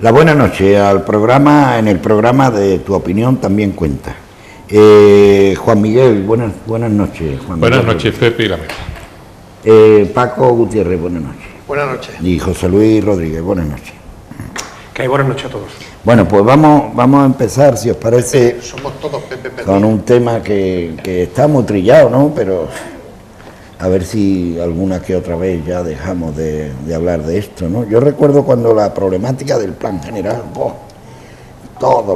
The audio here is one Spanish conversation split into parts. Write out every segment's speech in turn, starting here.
La buena noche al programa, en el programa de Tu Opinión También Cuenta. Juan Miguel, buenas noches. Juan Buenas Miguel, noches, Pepe y la mesa. Paco Gutiérrez, buenas noches. Buenas noches. Y José Luis Rodríguez, buenas noches. Que hay buenas noches a todos. Bueno, pues vamos a empezar, si os parece, Somos todos Pepe. con un tema que está muy trillado, ¿no? Pero a ver si alguna que otra vez ya dejamos de hablar de esto, ¿no? Yo recuerdo cuando la problemática del plan general, en todos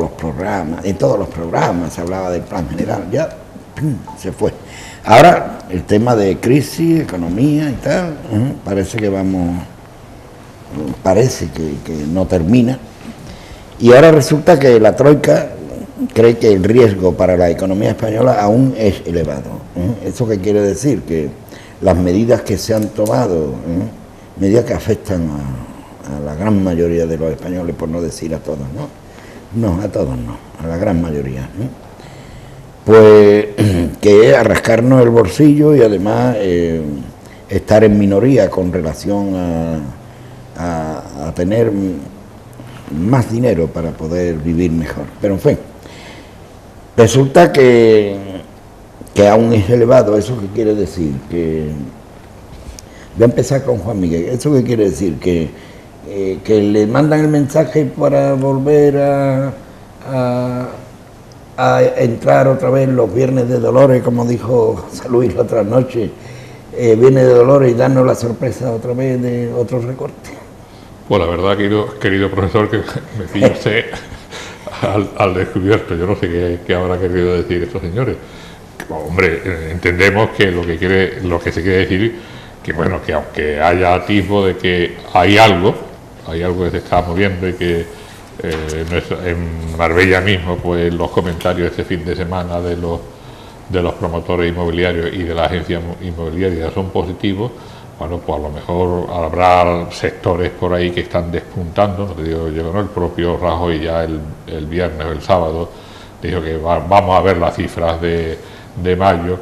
los programas se hablaba del plan general, ya se fue. Ahora el tema de crisis, economía y tal, parece que no termina. Y ahora resulta que la Troika cree que el riesgo para la economía española aún es elevado. ¿Eso qué quiere decir? Que las medidas que se han tomado, medidas que afectan a la gran mayoría de los españoles, por no decir a todos, ¿no? No, a todos no, a la gran mayoría. Pues que es a rascarnos el bolsillo y además estar en minoría con relación a tener más dinero para poder vivir mejor. Pero en fin, resulta que aún es elevado. ¿Eso qué quiere decir? Que voy a empezar con Juan Miguel. ¿Eso qué quiere decir? Que le mandan el mensaje para volver a entrar otra vez los viernes de Dolores, como dijo José Luis la otra noche, viernes de Dolores, y darnos la sorpresa otra vez de otro recorte. Pues la verdad, querido profesor, que me pilla usted al descubierto. Yo no sé qué habrá querido decir estos señores. Hombre, entendemos que lo que se quiere decir, que bueno, que aunque haya atisbo de que hay algo que se está moviendo y que en Marbella mismo, pues los comentarios este fin de semana de los promotores inmobiliarios y de la agencia inmobiliaria son positivos. Bueno, pues a lo mejor habrá sectores por ahí que están despuntando. No te digo yo, ¿no? El propio Rajoy ya el viernes o el sábado dijo que vamos a ver las cifras de mayo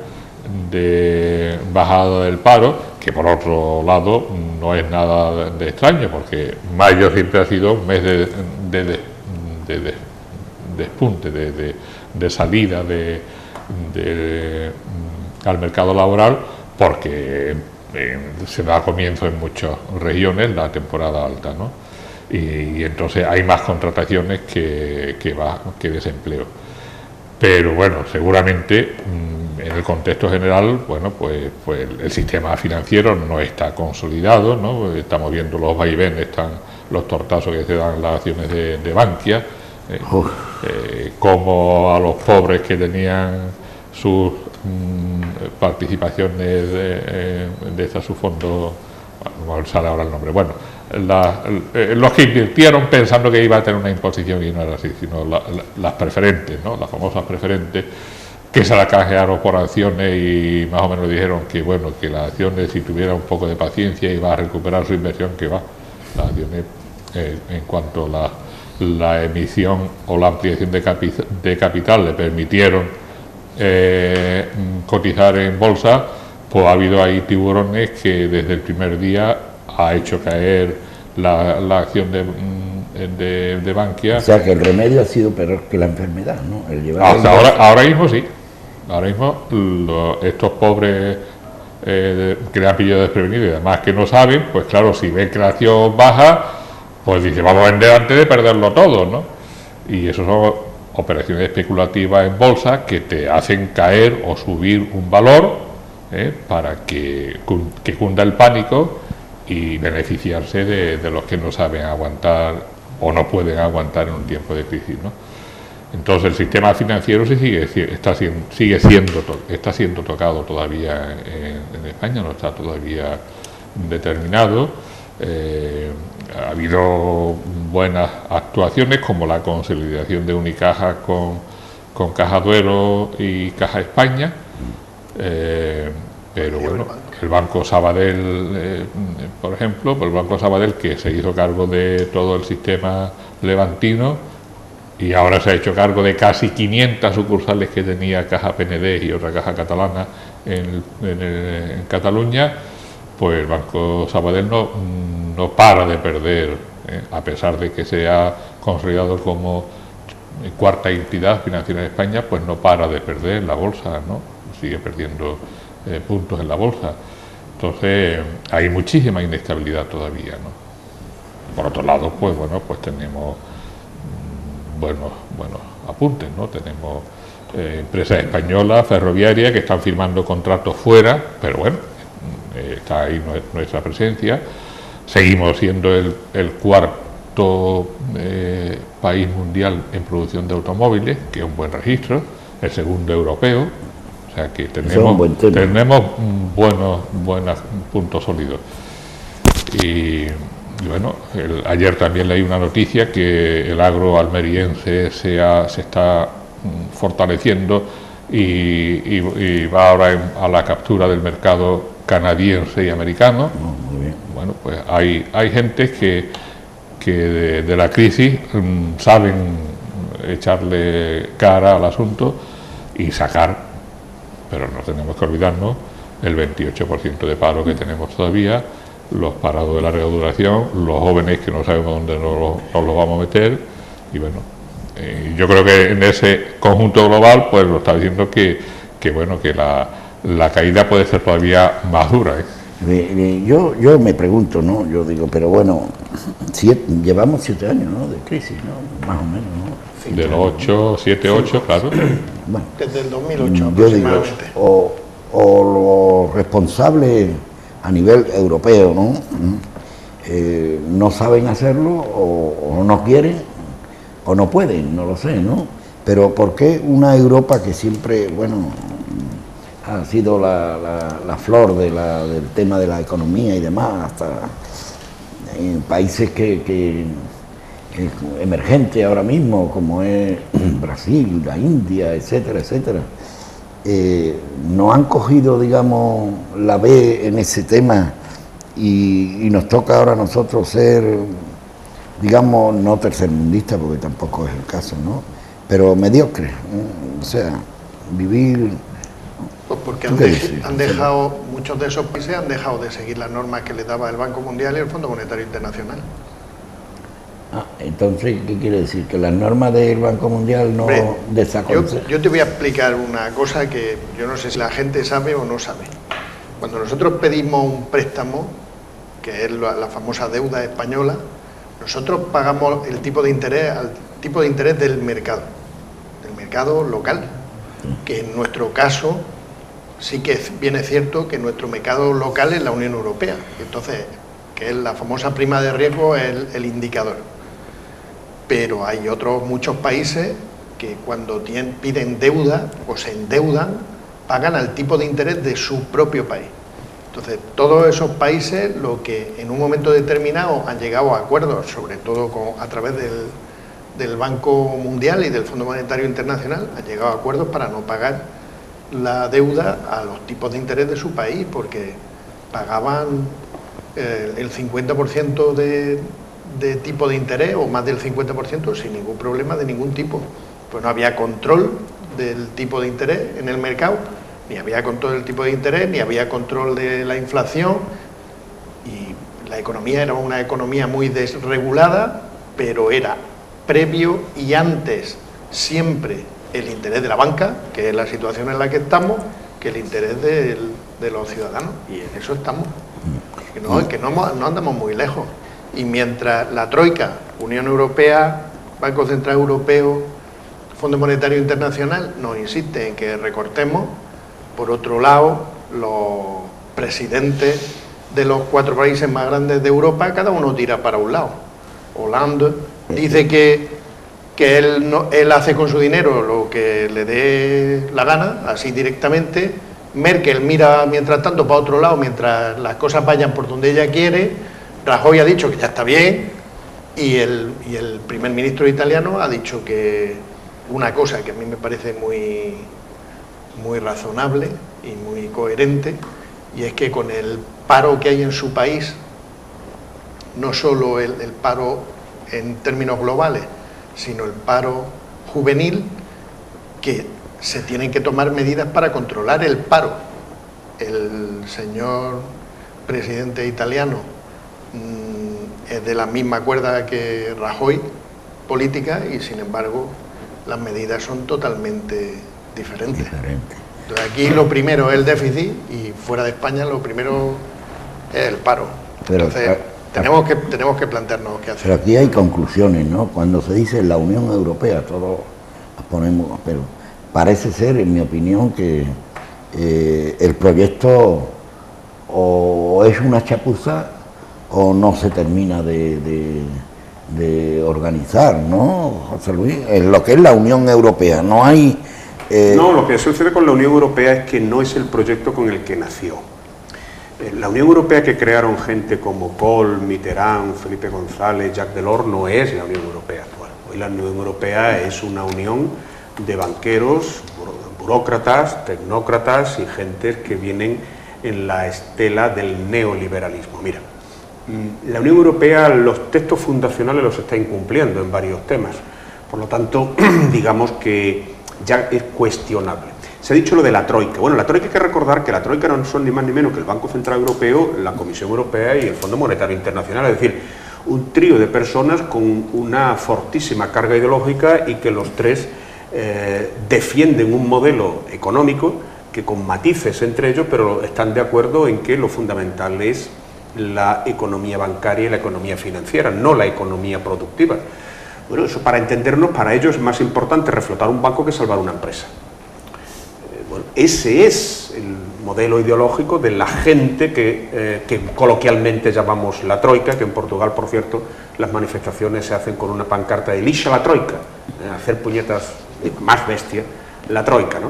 de bajada del paro, que por otro lado no es nada de extraño, porque mayo siempre ha sido un mes de despunte, de salida al mercado laboral, porque se da comienzo en muchas regiones la temporada alta, ¿no? Y entonces hay más contrataciones que desempleo. Pero bueno, seguramente en el contexto general, bueno, pues el sistema financiero no está consolidado, ¿no? Estamos viendo los vaivenes, están los tortazos que se dan las acciones de Bankia, como a los pobres que tenían sus participaciones de su fondo, no me sale ahora el nombre, bueno, los que invirtieron pensando que iba a tener una imposición, y no era así, sino las preferentes, ¿no? Las famosas preferentes, que se la canjearon por acciones y más o menos dijeron que bueno, que las acciones, si tuviera un poco de paciencia, iba a recuperar su inversión, que va. Las acciones, en cuanto a la emisión o la ampliación de capital le permitieron cotizar en bolsa, pues ha habido ahí tiburones que desde el primer día ha hecho caer la acción de Bankia. O sea que el remedio ha sido peor que la enfermedad, ¿no? Ahora mismo sí. Ahora mismo estos pobres que le han pillado desprevenidos y además que no saben, pues claro, si ven que la acción baja, pues dice, vamos a vender antes de perderlo todo, ¿no? Y eso son operaciones especulativas en bolsa que te hacen caer o subir un valor para que cunda el pánico y beneficiarse de los que no saben aguantar o no pueden aguantar en un tiempo de crisis, ¿no? Entonces el sistema financiero está siendo tocado todavía en España, no está todavía determinado. Ha habido buenas actuaciones como la consolidación de Unicaja con Caja Duero y Caja España, pero bueno, el Banco Sabadell, por ejemplo, el Banco Sabadell, que se hizo cargo de todo el sistema levantino y ahora se ha hecho cargo de casi 500 sucursales que tenía Caja PND y otra caja catalana en Cataluña, pues el Banco Sabadell no para de perder A pesar de que se ha consolidado como cuarta entidad financiera en España, pues no para de perder la bolsa, ¿no? Sigue perdiendo puntos en la bolsa. Entonces hay muchísima inestabilidad todavía, ¿no? Por otro lado, pues bueno, pues tenemos buenos apuntes, ¿no? Tenemos empresas españolas ferroviarias que están firmando contratos fuera, pero bueno, está ahí nuestra presencia. Seguimos siendo el cuarto país mundial en producción de automóviles, que es un buen registro, el segundo europeo, o sea que tenemos buenos puntos sólidos. Y bueno, ayer también leí una noticia que el agro almeriense se está fortaleciendo y va ahora a la captura del mercado canadiense y americano. Muy bien. Bueno, pues hay gente que de la crisis saben echarle cara al asunto y sacar, pero no tenemos que olvidarnos el 28% de paro que tenemos todavía, los parados de larga duración, los jóvenes que no sabemos dónde nos los vamos a meter. Y bueno, yo creo que en ese conjunto global pues lo está diciendo que bueno, que la caída puede ser todavía más dura, Yo me pregunto, ¿no? Yo digo, pero bueno, llevamos 7 años, ¿no? De crisis, ¿no? Más o menos, ¿no? De los 8, 7, 8, claro. Bueno, Desde el 2008 yo digo, aproximadamente. o los responsables a nivel europeo, ¿no? No saben hacerlo, o no quieren, o no pueden, no lo sé, ¿no? Pero ¿por qué una Europa que siempre, bueno, ha sido la flor del tema de la economía y demás, hasta en países que emergentes ahora mismo, como es Brasil, la India, etcétera, etcétera, no han cogido, digamos, la B en ese tema y nos toca ahora a nosotros ser, digamos, no tercermundistas, porque tampoco es el caso, ¿no? Pero mediocres, ¿no? O sea, vivir... Pues porque han dejado, muchos de esos países han dejado de seguir las normas que les daba el Banco Mundial y el Fondo Monetario Internacional. Entonces, ¿qué quiere decir? ¿Que las normas del Banco Mundial no desaconsejan? Yo te voy a explicar una cosa que yo no sé si la gente sabe o no sabe. Cuando nosotros pedimos un préstamo, que es la famosa deuda española, nosotros pagamos el tipo de interés al tipo de interés del mercado local, que en nuestro caso sí que bien es cierto que nuestro mercado local es la Unión Europea, entonces, que es la famosa prima de riesgo, es el indicador. Pero hay muchos países que cuando piden deuda o se endeudan, pagan al tipo de interés de su propio país. Entonces, todos esos países, lo que en un momento determinado han llegado a acuerdos, sobre todo a través del Banco Mundial y del Fondo Monetario Internacional, han llegado a acuerdos para no pagar la deuda a los tipos de interés de su país, porque pagaban el 50% de tipo de interés, o más del 50%, sin ningún problema de ningún tipo. Pues no había control del tipo de interés en el mercado, ni había control del tipo de interés, ni había control de la inflación, y la economía era una economía muy desregulada, pero era previo y antes siempre el interés de la banca, que es la situación en la que estamos, que el interés de los ciudadanos, y en eso estamos. Que no andamos muy lejos. Y mientras la Troika, Unión Europea, Banco Central Europeo, Fondo Monetario Internacional, nos insiste en que recortemos, por otro lado, los presidentes de los 4 países más grandes de Europa, cada uno tira para un lado. Hollande dice que él hace con su dinero lo que le dé la gana, así directamente. Merkel mira mientras tanto para otro lado, mientras las cosas vayan por donde ella quiere. Rajoy ha dicho que ya está bien, y el primer ministro italiano ha dicho que una cosa que a mí me parece muy, muy razonable y muy coherente, y es que con el paro que hay en su país, no solo el paro en términos globales, sino el paro juvenil, que se tienen que tomar medidas para controlar el paro. El señor presidente italiano es de la misma cuerda que Rajoy, política, y sin embargo las medidas son totalmente diferentes. Entonces aquí lo primero es el déficit y fuera de España lo primero es el paro. Entonces tenemos que plantearnos qué hacer. Pero aquí hay conclusiones, ¿no? Cuando se dice la Unión Europea, todos ponemos, pero parece ser, en mi opinión, que el proyecto o es una chapuza o no se termina de organizar, ¿no, José Luis? En lo que es la Unión Europea, no hay... No, lo que sucede con la Unión Europea es que no es el proyecto con el que nació. La Unión Europea que crearon gente como Kohl, Mitterrand, Felipe González, Jacques Delors, no es la Unión Europea actual. Hoy la Unión Europea es una unión de banqueros, burócratas, tecnócratas y gentes que vienen en la estela del neoliberalismo. Mira, la Unión Europea los textos fundacionales los está incumpliendo en varios temas. Por lo tanto, digamos que ya es cuestionable. Se ha dicho lo de la Troika. Bueno, la Troika hay que recordar que la Troika no son ni más ni menos que el Banco Central Europeo, la Comisión Europea y el Fondo Monetario Internacional, es decir, un trío de personas con una fortísima carga ideológica y que los tres defienden un modelo económico que con matices entre ellos, pero están de acuerdo en que lo fundamental es la economía bancaria y la economía financiera, no la economía productiva. Bueno, eso para entendernos, para ellos es más importante reflotar un banco que salvar una empresa. Bueno, ese es el modelo ideológico de la gente que coloquialmente llamamos la Troika, que en Portugal, por cierto, las manifestaciones se hacen con una pancarta de Lixa la Troika, hacer puñetas más bestia, la Troika, ¿no?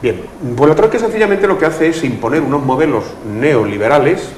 Bien, pues la Troika sencillamente lo que hace es imponer unos modelos neoliberales,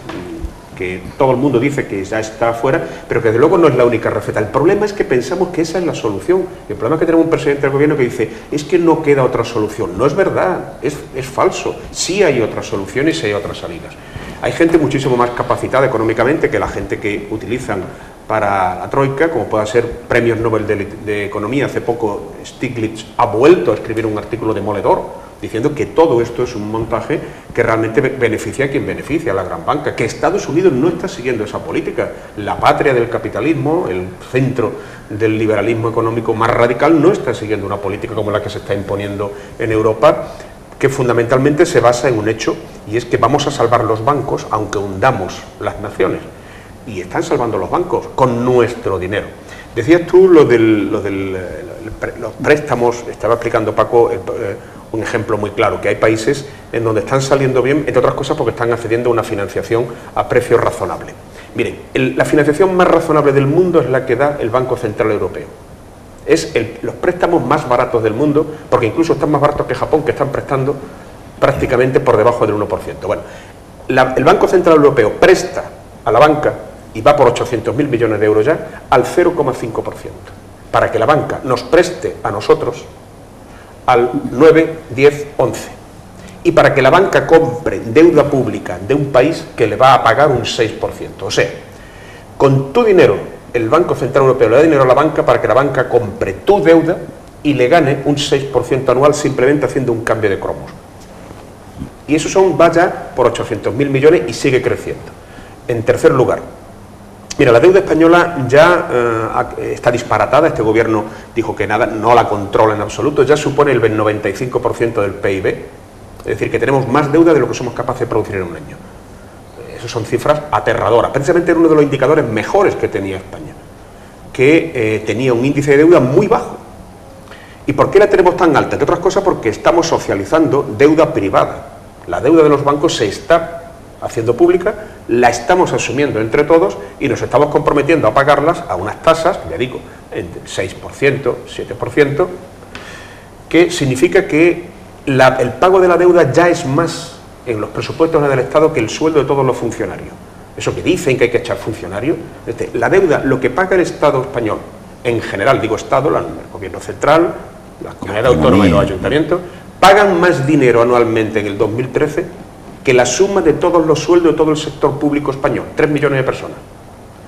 que todo el mundo dice que ya está fuera, pero que desde luego no es la única receta. El problema es que pensamos que esa es la solución. El problema es que tenemos un presidente del gobierno que dice, es que no queda otra solución. No es verdad, es falso. Sí hay otras soluciones y sí hay otras salidas. Hay gente muchísimo más capacitada económicamente que la gente que utilizan para la Troika, como pueda ser premios Nobel de Economía. Hace poco Stiglitz ha vuelto a escribir un artículo demoledor diciendo que todo esto es un montaje que realmente beneficia a quien beneficia, a la gran banca, que Estados Unidos no está siguiendo esa política. La patria del capitalismo, el centro del liberalismo económico más radical, no está siguiendo una política como la que se está imponiendo en Europa, que fundamentalmente se basa en un hecho, y es que vamos a salvar los bancos aunque hundamos las naciones. Y están salvando los bancos con nuestro dinero. Decías tú los préstamos, estaba explicando Paco un ejemplo muy claro, que hay países en donde están saliendo bien, entre otras cosas porque están accediendo a una financiación a precio razonable. Miren, la financiación más razonable del mundo es la que da el Banco Central Europeo. Es los préstamos más baratos del mundo, porque incluso están más baratos que Japón, que están prestando prácticamente por debajo del 1%. Bueno, el Banco Central Europeo presta a la banca, y va por 800.000 millones de euros ya, al 0,5%, para que la banca nos preste a nosotros al 9, 10, 11. Y para que la banca compre deuda pública de un país que le va a pagar un 6%. O sea, con tu dinero, el Banco Central Europeo le da dinero a la banca para que la banca compre tu deuda y le gane un 6% anual simplemente haciendo un cambio de cromos. Y eso va ya por 800.000 millones y sigue creciendo. En tercer lugar, mira, la deuda española ya está disparatada. Este gobierno dijo que nada, no la controla en absoluto, ya supone el 95% del PIB, es decir, que tenemos más deuda de lo que somos capaces de producir en un año. Esas son cifras aterradoras. Precisamente era uno de los indicadores mejores que tenía España, que tenía un índice de deuda muy bajo. ¿Y por qué la tenemos tan alta? Entre otras cosas porque estamos socializando deuda privada. La deuda de los bancos se está haciendo pública, la estamos asumiendo entre todos y nos estamos comprometiendo a pagarlas a unas tasas, ya digo, entre 6%, 7%, que significa que el pago de la deuda ya es más en los presupuestos del Estado que el sueldo de todos los funcionarios. Eso que dicen que hay que echar funcionarios, la deuda, lo que paga el Estado español, en general, digo Estado, el gobierno central, las comunidades autónomas y los ayuntamientos, pagan más dinero anualmente en el 2013 que la suma de todos los sueldos de todo el sector público español, 3 millones de personas.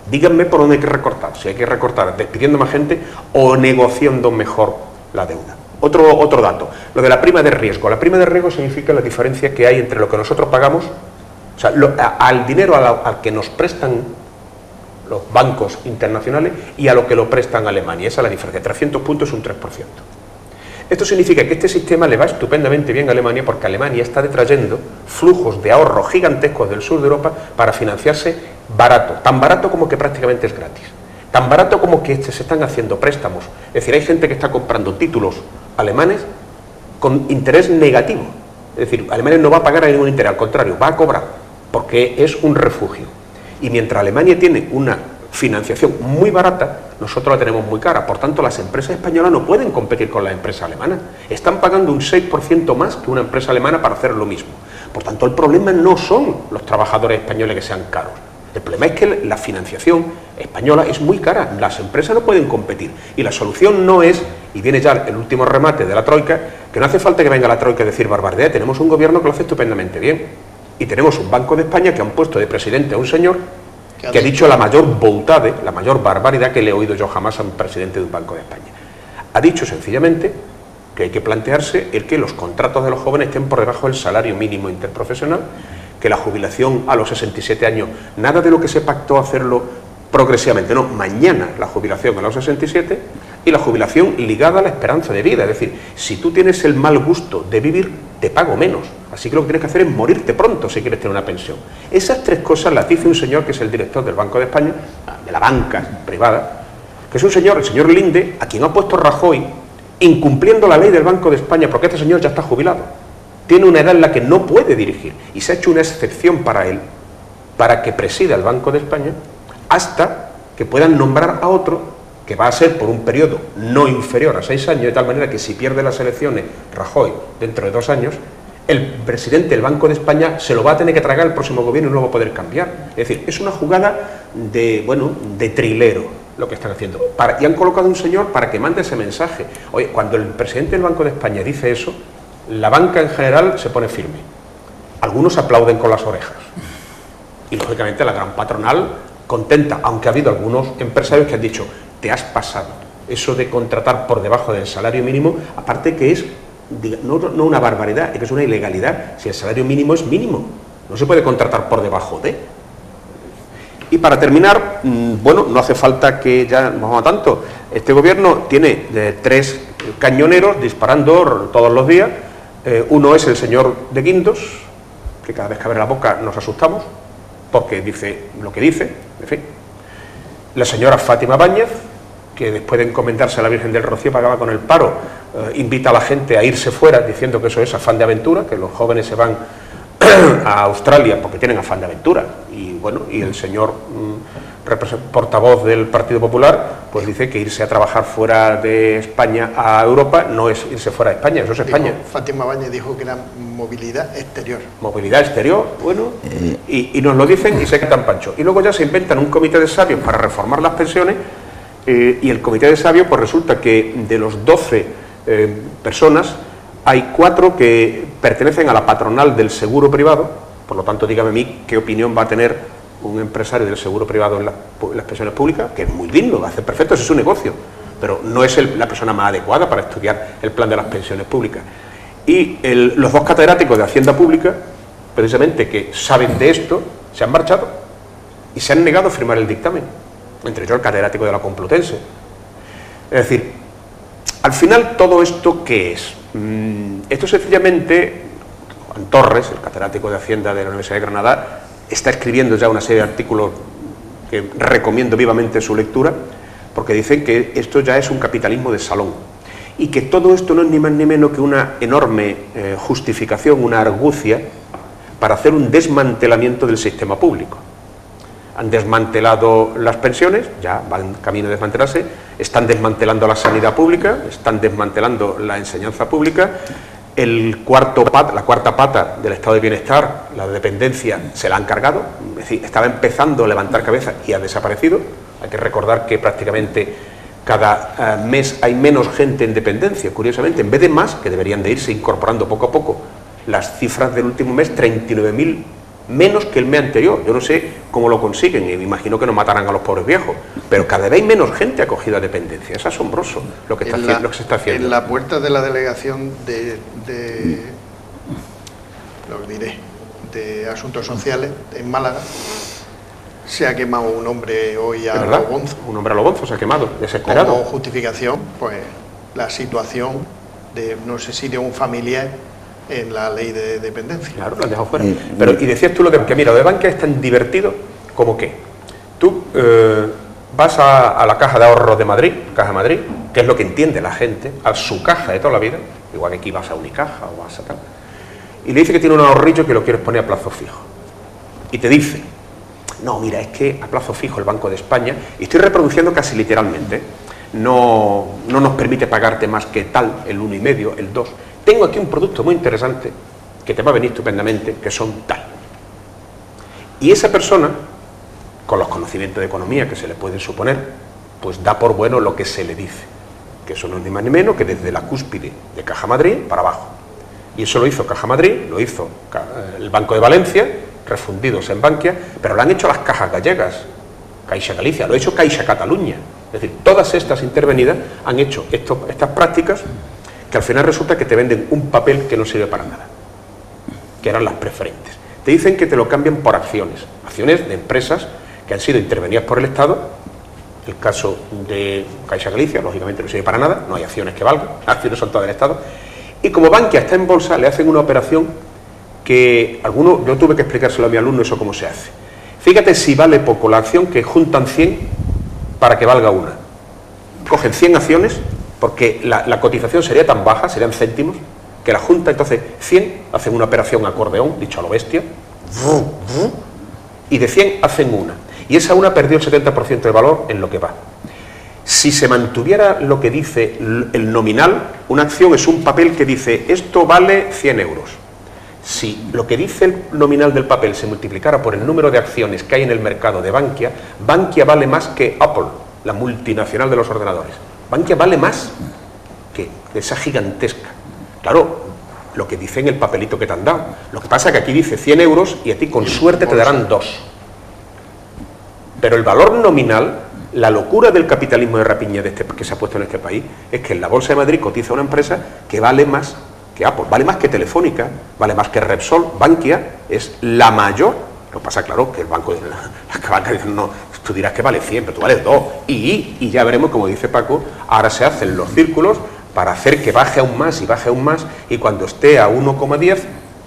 Díganme por dónde hay que recortar, si hay que recortar despidiendo más gente o negociando mejor la deuda. Otro dato, lo de la prima de riesgo. La prima de riesgo significa la diferencia que hay entre lo que nosotros pagamos, o sea, al dinero al que nos prestan los bancos internacionales y a lo que lo prestan a Alemania. Esa es la diferencia, 300 puntos es un 3%. Esto significa que este sistema le va estupendamente bien a Alemania porque Alemania está detrayendo flujos de ahorro gigantescos del sur de Europa para financiarse barato, tan barato como que prácticamente es gratis, tan barato como que se están haciendo préstamos. Es decir, hay gente que está comprando títulos alemanes con interés negativo. Es decir, Alemania no va a pagar a ningún interés, al contrario, va a cobrar, porque es un refugio. Y mientras Alemania tiene una financiación muy barata, nosotros la tenemos muy cara. Por tanto, las empresas españolas no pueden competir con las empresas alemanas. Están pagando un 6% más que una empresa alemana para hacer lo mismo. Por tanto, el problema no son los trabajadores españoles que sean caros. El problema es que la financiación española es muy cara, las empresas no pueden competir. Y la solución no es, y viene ya el último remate de la Troika, que no hace falta que venga la Troika a decir barbaridad, tenemos un gobierno que lo hace estupendamente bien. Y tenemos un Banco de España que han puesto de presidente a un señor que ha dicho la mayor boutade, la mayor barbaridad que le he oído yo jamás a un presidente de un Banco de España. Ha dicho sencillamente que hay que plantearse el que los contratos de los jóvenes estén por debajo del salario mínimo interprofesional, que la jubilación a los 67 años, nada de lo que se pactó hacerlo progresivamente, no, mañana la jubilación a los 67 y la jubilación ligada a la esperanza de vida. Es decir, si tú tienes el mal gusto de vivir, te pago menos. Así que lo que tienes que hacer es morirte pronto si quieres tener una pensión. Esas tres cosas las dice un señor que es el director del Banco de España, de la banca privada, que es un señor, el señor Linde, a quien ha puesto Rajoy, incumpliendo la ley del Banco de España, porque este señor ya está jubilado. Tiene una edad en la que no puede dirigir y se ha hecho una excepción para él, para que presida el Banco de España, hasta que puedan nombrar a otro que va a ser por un periodo no inferior a 6 años, de tal manera que si pierde las elecciones Rajoy dentro de 2 años, el presidente del Banco de España se lo va a tener que tragar el próximo gobierno y no lo va a poder cambiar. Es decir, es una jugada de trilero lo que están haciendo. Y han colocado un señor para que mande ese mensaje. Oye, cuando el presidente del Banco de España dice eso, la banca en general se pone firme. Algunos aplauden con las orejas. Y lógicamente la gran patronal contenta, aunque ha habido algunos empresarios que han dicho, te has pasado. Eso de contratar por debajo del salario mínimo, aparte que es no una barbaridad, es que es una ilegalidad. Si el salario mínimo es mínimo, no se puede contratar por debajo de. Y para terminar, bueno, no hace falta que ya nos vamos a tanto. Este gobierno tiene 3 cañoneros disparando todos los días. Uno es el señor de Guindos, que cada vez que abre la boca nos asustamos, porque dice lo que dice, en fin. La señora Fátima Báñez, que después de encomendarse a la Virgen del Rocío pagaba con el paro, invita a la gente a irse fuera diciendo que eso es afán de aventura, que los jóvenes se van a Australia porque tienen afán de aventura. Y bueno, y el señor portavoz del Partido Popular pues dice que irse a trabajar fuera de España a Europa no es irse fuera de España, eso es España. Fátima Báñez dijo que era movilidad exterior. Movilidad exterior, bueno, y nos lo dicen y se quedan pancho. Y luego ya se inventan un comité de sabios para reformar las pensiones. Y el comité de sabios, pues resulta que de los 12 personas, hay 4 que pertenecen a la patronal del seguro privado. Por lo tanto, dígame a mí qué opinión va a tener un empresario del seguro privado en las pensiones públicas, que es muy digno, va a hacer perfecto, ese es su negocio, pero no es la persona más adecuada para estudiar el plan de las pensiones públicas. Y los 2 catedráticos de Hacienda Pública, precisamente que saben de esto, se han marchado y se han negado a firmar el dictamen. Entre ellos el catedrático de la Complutense. Es decir, al final, ¿todo esto qué es? Esto sencillamente, Juan Torres, el catedrático de Hacienda de la Universidad de Granada, está escribiendo ya una serie de artículos que recomiendo vivamente su lectura, porque dicen que esto ya es un capitalismo de salón, y que todo esto no es ni más ni menos que una enorme justificación, una argucia, para hacer un desmantelamiento del sistema público. Han desmantelado las pensiones, ya van camino de desmantelarse, están desmantelando la sanidad pública, están desmantelando la enseñanza pública, la cuarta pata del estado de bienestar, la dependencia, se la han cargado, es decir, estaba empezando a levantar cabeza y ha desaparecido. Hay que recordar que prácticamente cada mes hay menos gente en dependencia, curiosamente, en vez de más, que deberían de irse incorporando poco a poco. Las cifras del último mes, 39.000 menos que el mes anterior. Yo no sé cómo lo consiguen, y me imagino que no matarán a los pobres viejos, pero cada vez hay menos gente acogida a dependencia. Es asombroso lo que se está haciendo. En la puerta de la delegación de Asuntos Sociales en Málaga se ha quemado un hombre hoy a ¿verdad? Lobonzo. Un hombre a Lobonzo se ha quemado, desesperado. Como justificación, pues la situación de, no sé si de un familiar en la ley de dependencia. Claro, lo han dejado fuera. Pero, y decías tú lo de que, mira, lo de Bankia es tan divertido como que tú vas a la Caja de Ahorros de Madrid, Caja Madrid, que es lo que entiende la gente, a su caja de toda la vida, igual que aquí vas a Unicaja o vas a tal, y le dice que tiene un ahorrillo que lo quieres poner a plazo fijo. Y te dice, no, mira, es que a plazo fijo el Banco de España, y estoy reproduciendo casi literalmente, no nos permite pagarte más que tal, el 1,5, el 2. Tengo aquí un producto muy interesante que te va a venir estupendamente, que son tal. Y esa persona, con los conocimientos de economía que se le pueden suponer, pues da por bueno lo que se le dice, que eso no es ni más ni menos que desde la cúspide de Caja Madrid para abajo. Y eso lo hizo Caja Madrid, lo hizo el Banco de Valencia, refundidos en Bankia, pero lo han hecho las cajas gallegas, Caixa Galicia, lo ha hecho Caixa Cataluña. Es decir, todas estas intervenidas han hecho estas prácticas que al final resulta que te venden un papel que no sirve para nada, que eran las preferentes. Te dicen que te lo cambian por acciones de empresas que han sido intervenidas por el Estado. El caso de Caixa Galicia, lógicamente no sirve para nada, no hay acciones que valgan, las acciones son todas del Estado. Y como Bankia está en bolsa, le hacen una operación que yo tuve que explicárselo a mi alumno eso cómo se hace. Fíjate si vale poco la acción que juntan 100 para que valga una. Cogen 100 acciones, porque la cotización sería tan baja, serían céntimos, que la junta, entonces 100 hacen una operación acordeón, dicho a lo bestia, y de 100 hacen una. Y esa una perdió el 70% de valor en lo que va. Si se mantuviera lo que dice el nominal, una acción es un papel que dice esto vale 100 euros. Si lo que dice el nominal del papel se multiplicara por el número de acciones que hay en el mercado de Bankia, Bankia vale más que Apple, la multinacional de los ordenadores. Bankia vale más que esa gigantesca. Claro, lo que dice en el papelito que te han dado. Lo que pasa es que aquí dice 100 euros y a ti con suerte te darán 2. Pero el valor nominal, la locura del capitalismo de rapiña que se ha puesto en este país, es que en la Bolsa de Madrid cotiza una empresa que vale más que Apple, vale más que Telefónica, vale más que Repsol. Bankia es la mayor. Lo que pasa, claro, que el banco, las bancas dicen, no, tú dirás que vale 100, pero tú vales 2. Y ya veremos, como dice Paco, ahora se hacen los círculos para hacer que baje aún más y baje aún más, y cuando esté a 1,10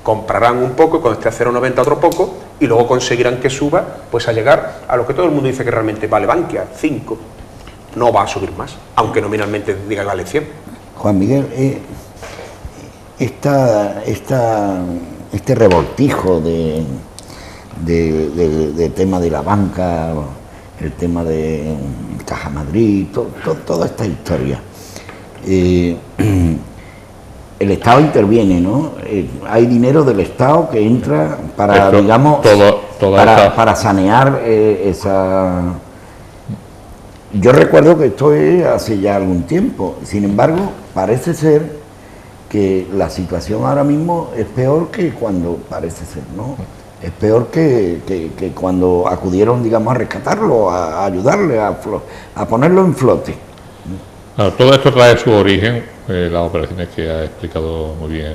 comprarán un poco, cuando esté a 0,90 otro poco, y luego conseguirán que suba, pues a llegar a lo que todo el mundo dice que realmente vale Bankia, 5. No va a subir más, aunque nominalmente diga que vale 100. Juan Miguel, este revoltijo de tema de la banca, el tema de Caja Madrid, toda esta historia. El Estado interviene, ¿no? Hay dinero del Estado que entra para, esto, digamos, para sanear esa... Yo recuerdo que esto es hace ya algún tiempo. Sin embargo, parece ser que la situación ahora mismo es peor que cuando parece ser, ¿no? Es peor que cuando acudieron, digamos, a rescatarlo, a ayudarle, a ponerlo en flote. Claro, todo esto trae su origen, las operaciones que ha explicado muy bien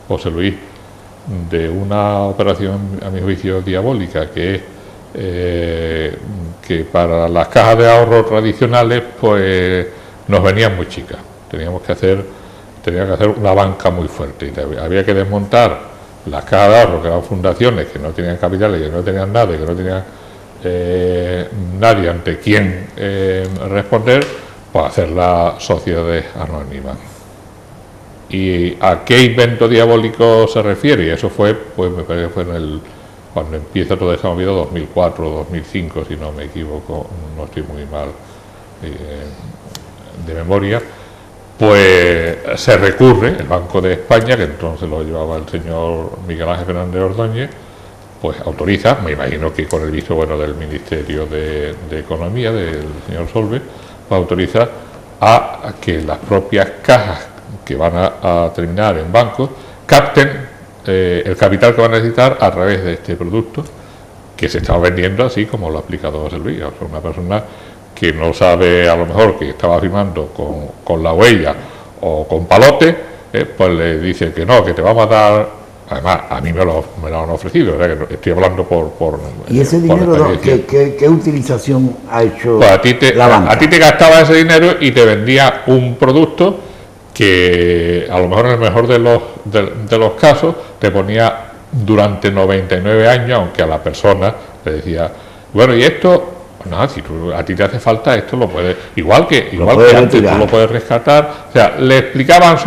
José Luis, de una operación, a mi juicio, diabólica, que es que para las cajas de ahorro tradicionales pues nos venían muy chicas. Tenía que hacer una banca muy fuerte y había que desmontar las cajas de ahorro, que eran fundaciones que no tenían capitales, que no tenían nada, que no tenían nadie ante quien responder, pues hacer las sociedades anónimas. ¿Y a qué invento diabólico se refiere? Y eso fue, pues me parece que fue cuando empieza todo esta movida, 2004 o 2005, si no me equivoco, no estoy muy mal de memoria, pues se recurre, el Banco de España, que entonces lo llevaba el señor Miguel Ángel Fernández Ordóñez, pues autoriza, me imagino que con el visto bueno del Ministerio de Economía, del señor Solve, pues autoriza a que las propias cajas que van a terminar en bancos capten el capital que van a necesitar a través de este producto que se estaba vendiendo así como lo ha aplicado José Luis. O sea, una persona que no sabe, a lo mejor, que estaba firmando con la huella o con palote, pues le dice que no, que te vamos a dar además a mí me lo han ofrecido, o sea que estoy hablando por ¿Y ese dinero qué utilización ha hecho pues la banca? A ti te gastaba ese dinero y te vendía un producto que a lo mejor en el mejor de los casos te ponía durante 99 años, aunque a la persona le decía, bueno, y esto, no, si a ti te hace falta esto, lo puedes, igual que antes tú lo puedes rescatar. O sea, le explicaban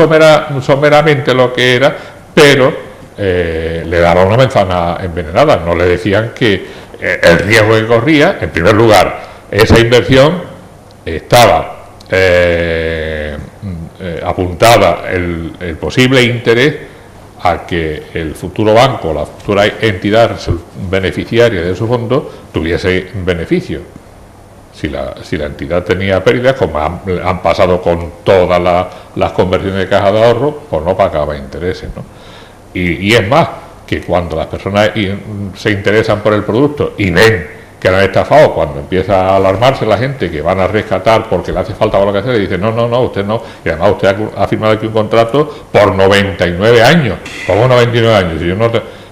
someramente lo que era, pero le daban una manzana envenenada, no le decían que el riesgo que corría, en primer lugar, esa inversión estaba apuntada el posible interés a que el futuro banco, la futura entidad beneficiaria de su fondo, tuviese beneficio. Si la entidad tenía pérdidas, como han pasado con todas las conversiones de caja de ahorro, pues no pagaba intereses, ¿no? Y es más, que cuando las personas se interesan por el producto y ven que lo han estafado, cuando empieza a alarmarse la gente que van a rescatar porque le hace falta o lo que sea, le dicen, no, usted no, y además usted ha firmado aquí un contrato por 99 años, ¿cómo 99 años? Si yo no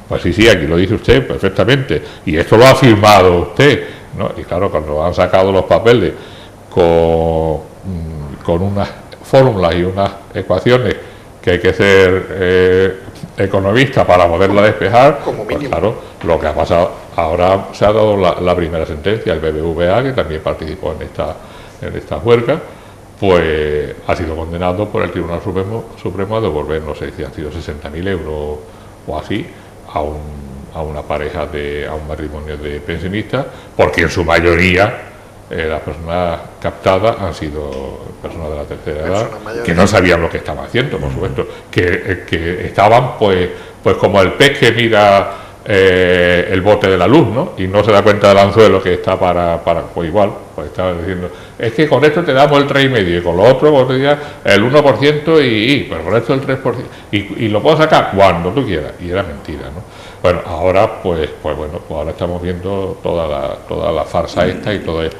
pues sí, aquí lo dice usted perfectamente, y esto lo ha firmado usted, ¿no? Y claro, cuando han sacado los papeles con unas fórmulas y unas ecuaciones que hay que ser economista para poderla despejar, pues claro, lo que ha pasado, ahora se ha dado la primera sentencia, el BBVA, que también participó en esta juerga, pues ha sido condenado por el Tribunal Supremo a devolver, no sé si han sido 60.000 euros o así, a una pareja, a un matrimonio de pensionistas, porque en su mayoría las personas captadas han sido personas de la tercera edad que no sabían lo que estaban haciendo, por supuesto, que estaban pues como el pez que mira el bote de la luz, ¿no? Y no se da cuenta del anzuelo que está para pues igual, pues estaba diciendo, es que con esto te damos el 3,5 y con lo otro vos te digas el 1% pero con esto el 3% y lo puedo sacar cuando tú quieras, y era mentira, ¿no? Bueno, ahora pues ahora estamos viendo toda la farsa esta y todo esto.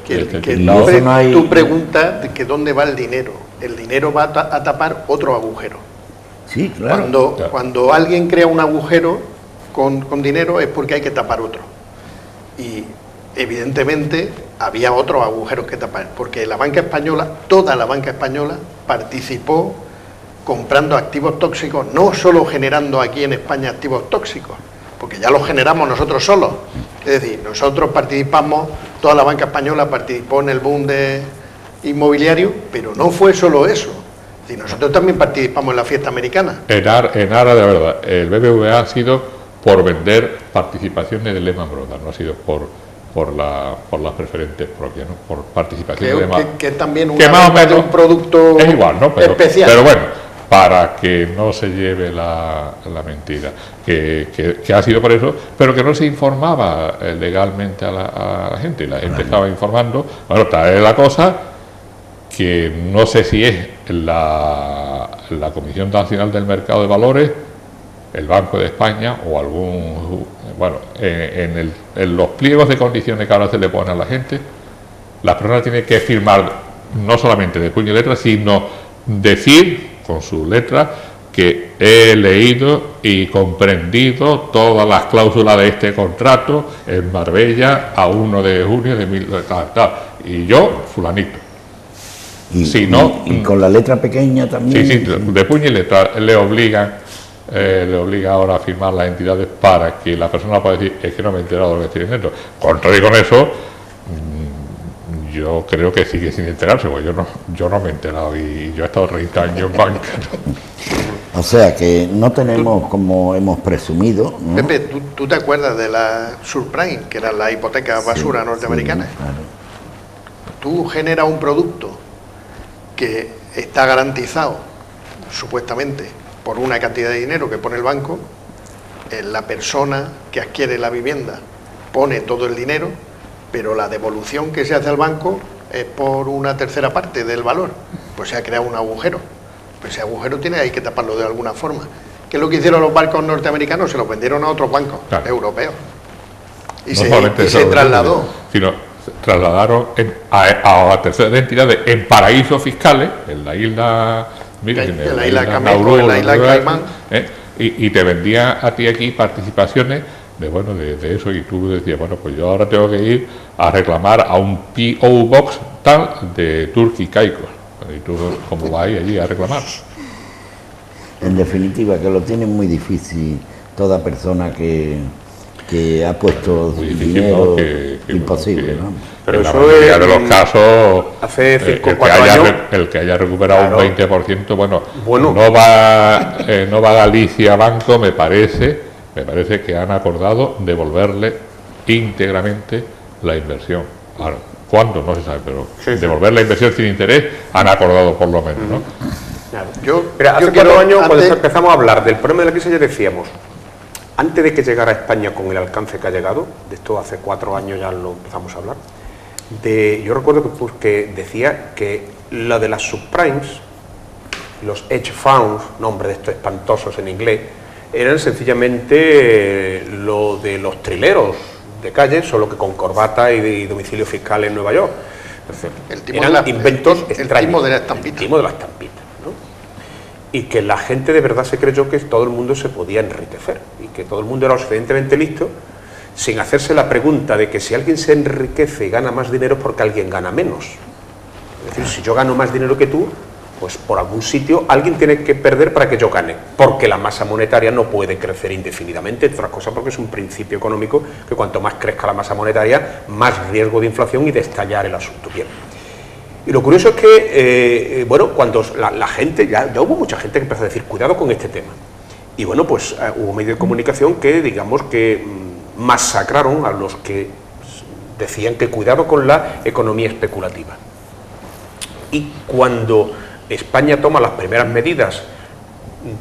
Tú preguntas que dónde va el dinero. El dinero va a tapar otro agujero. Sí, claro. Cuando alguien crea un agujero con dinero es porque hay que tapar otro. Y evidentemente había otros agujeros que tapar, porque la banca española, toda la banca española, participó comprando activos tóxicos, no solo generando aquí en España activos tóxicos, porque ya los generamos nosotros solos. Es decir, nosotros participamos, toda la banca española participó en el boom inmobiliario, pero no fue solo eso. Es decir, nosotros también participamos en la fiesta americana. En aras de verdad, el BBVA ha sido por vender participaciones de Lehman Brothers, no ha sido por las preferentes propias, ¿no? Por participaciones de Lehman. Que es también que más o menos un producto es igual, ¿no? especial. Pero bueno, para que no se lleve la mentira, que ha sido por eso, pero que no se informaba legalmente a la gente, y la gente estaba informando. Bueno, tal es la cosa que no sé si es la Comisión Nacional del Mercado de Valores, el Banco de España o algún, bueno, en los pliegos de condiciones que ahora se le ponen a la gente, la persona tiene que firmar no solamente de puño y letra, sino decir con su letra que he leído y comprendido todas las cláusulas de este contrato en Marbella a 1 de junio de y yo, fulanito. Y con la letra pequeña también. Sí, de puño y letra le obliga ahora a firmar las entidades para que la persona pueda decir, es que no me he enterado de lo que estoy diciendo. Con todo y con eso, yo creo que sigue sin enterarse, porque yo no me he enterado y yo he estado 30 años en banca, ¿no? O sea que no tenemos, como hemos presumido, ¿no? Pepe, ¿tú te acuerdas de la subprime, que era la hipoteca basura norteamericana? Sí, claro. Tú generas un producto que está garantizado, supuestamente, por una cantidad de dinero que pone el banco, la persona que adquiere la vivienda pone todo el dinero, pero la devolución que se hace al banco es por una tercera parte del valor. Pues se ha creado un agujero. Pues ese agujero hay que taparlo de alguna forma. ¿Qué es lo que hicieron los bancos norteamericanos? Se los vendieron a otros bancos europeos. Y no se trasladó. Sino trasladaron a terceras entidades en paraísos fiscales, en la isla... en la isla Cameco, en la isla Caimán. y te vendía a ti aquí participaciones de eso, y tú decías, bueno, pues yo ahora tengo que ir a reclamar a un P.O. Box tal de Turkey Caicos, y tú cómo vas allí a reclamar. En definitiva, que lo tiene muy difícil toda persona que ha puesto Muy difícil, dinero, ¿no? Que, imposible, bueno, ¿no? Pero en la eso mayoría es, de los casos, hace 5 o el 4 años... el que haya recuperado Claro. un 20%, bueno, Bueno. no va Galicia Banco, me parece que han acordado devolverle íntegramente la inversión. Ahora, ¿cuándo? No se sabe, pero Sí. devolver la inversión sin interés han acordado por lo menos, ¿no? Claro. Yo Hace quiero, 4 años, cuando antes- empezamos a hablar del problema de la crisis, ya decíamos, antes de que llegara a España con el alcance que ha llegado, de esto hace 4 años ya lo empezamos a hablar, yo recuerdo que decía que lo de las subprimes, los hedge funds, nombre de estos espantosos en inglés, eran sencillamente lo de los trileros de calle, solo que con corbata y domicilio fiscal en Nueva York. Entonces, El timo eran de la- inventos el extraños. timo de la estampita. El timo de la estampita, ¿no? Y que la gente de verdad se creyó que todo el mundo se podía enriquecer y que todo el mundo era lo suficientemente listo sin hacerse la pregunta de que si alguien se enriquece y gana más dinero es porque alguien gana menos. Es decir, si yo gano más dinero que tú, pues por algún sitio alguien tiene que perder para que yo gane, porque la masa monetaria no puede crecer indefinidamente, entre otras cosas porque es un principio económico que cuanto más crezca la masa monetaria, más riesgo de inflación y de estallar el asunto. Bien. Y lo curioso es que, cuando la gente, ya hubo mucha gente que empezó a decir, cuidado con este tema. Y bueno, pues hubo medios de comunicación que, digamos, que masacraron a los que decían que cuidado con la economía especulativa. Y cuando España toma las primeras medidas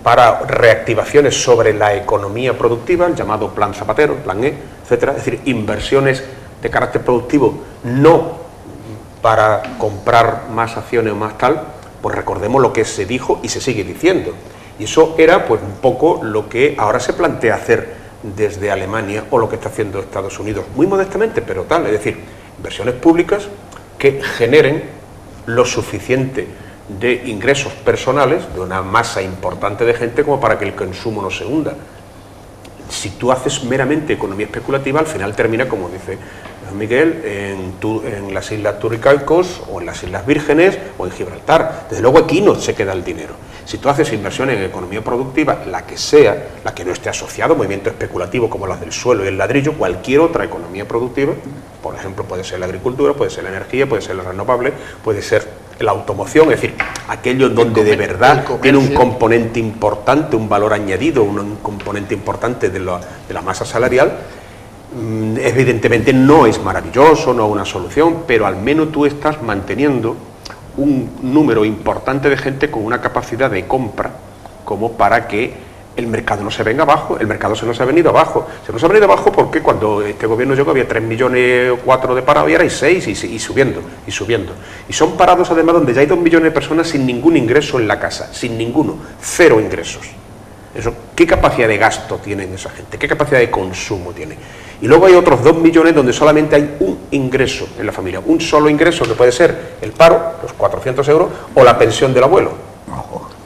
para reactivaciones sobre la economía productiva, el llamado Plan Zapatero, Plan E, etcétera, es decir, inversiones de carácter productivo, no para comprar más acciones o más tal, pues recordemos lo que se dijo y se sigue diciendo. Y eso era pues un poco lo que ahora se plantea hacer desde Alemania o lo que está haciendo Estados Unidos, muy modestamente, pero tal, es decir, inversiones públicas que generen lo suficiente de ingresos personales de una masa importante de gente como para que el consumo no se hunda. Si tú haces meramente economía especulativa, al final termina, como dice Miguel, en las Islas Turcaicos o en las Islas Vírgenes o en Gibraltar. Desde luego aquí no se queda el dinero. Si tú haces inversión en economía productiva, la que sea, la que no esté asociada a movimiento especulativo como las del suelo y el ladrillo, cualquier otra economía productiva, por ejemplo, puede ser la agricultura, puede ser la energía, puede ser la renovable, puede ser la automoción, es decir, aquello en donde de verdad tiene un componente importante, un valor añadido, un componente importante de la masa salarial, evidentemente no es maravilloso, no es una solución, pero al menos tú estás manteniendo un número importante de gente con una capacidad de compra como para que el mercado no se venga abajo. El mercado se nos ha venido abajo. Se nos ha venido abajo porque cuando este gobierno llegó había 3 millones o 4 de parados y ahora hay 6 y subiendo, y subiendo. Y son parados además donde ya hay 2 millones de personas sin ningún ingreso en la casa, sin ninguno, 0 ingresos. Eso, ¿qué capacidad de gasto tienen esa gente? ¿Qué capacidad de consumo tienen? Y luego hay otros 2 millones donde solamente hay un ingreso en la familia, un solo ingreso que puede ser el paro, los 400 euros, o la pensión del abuelo.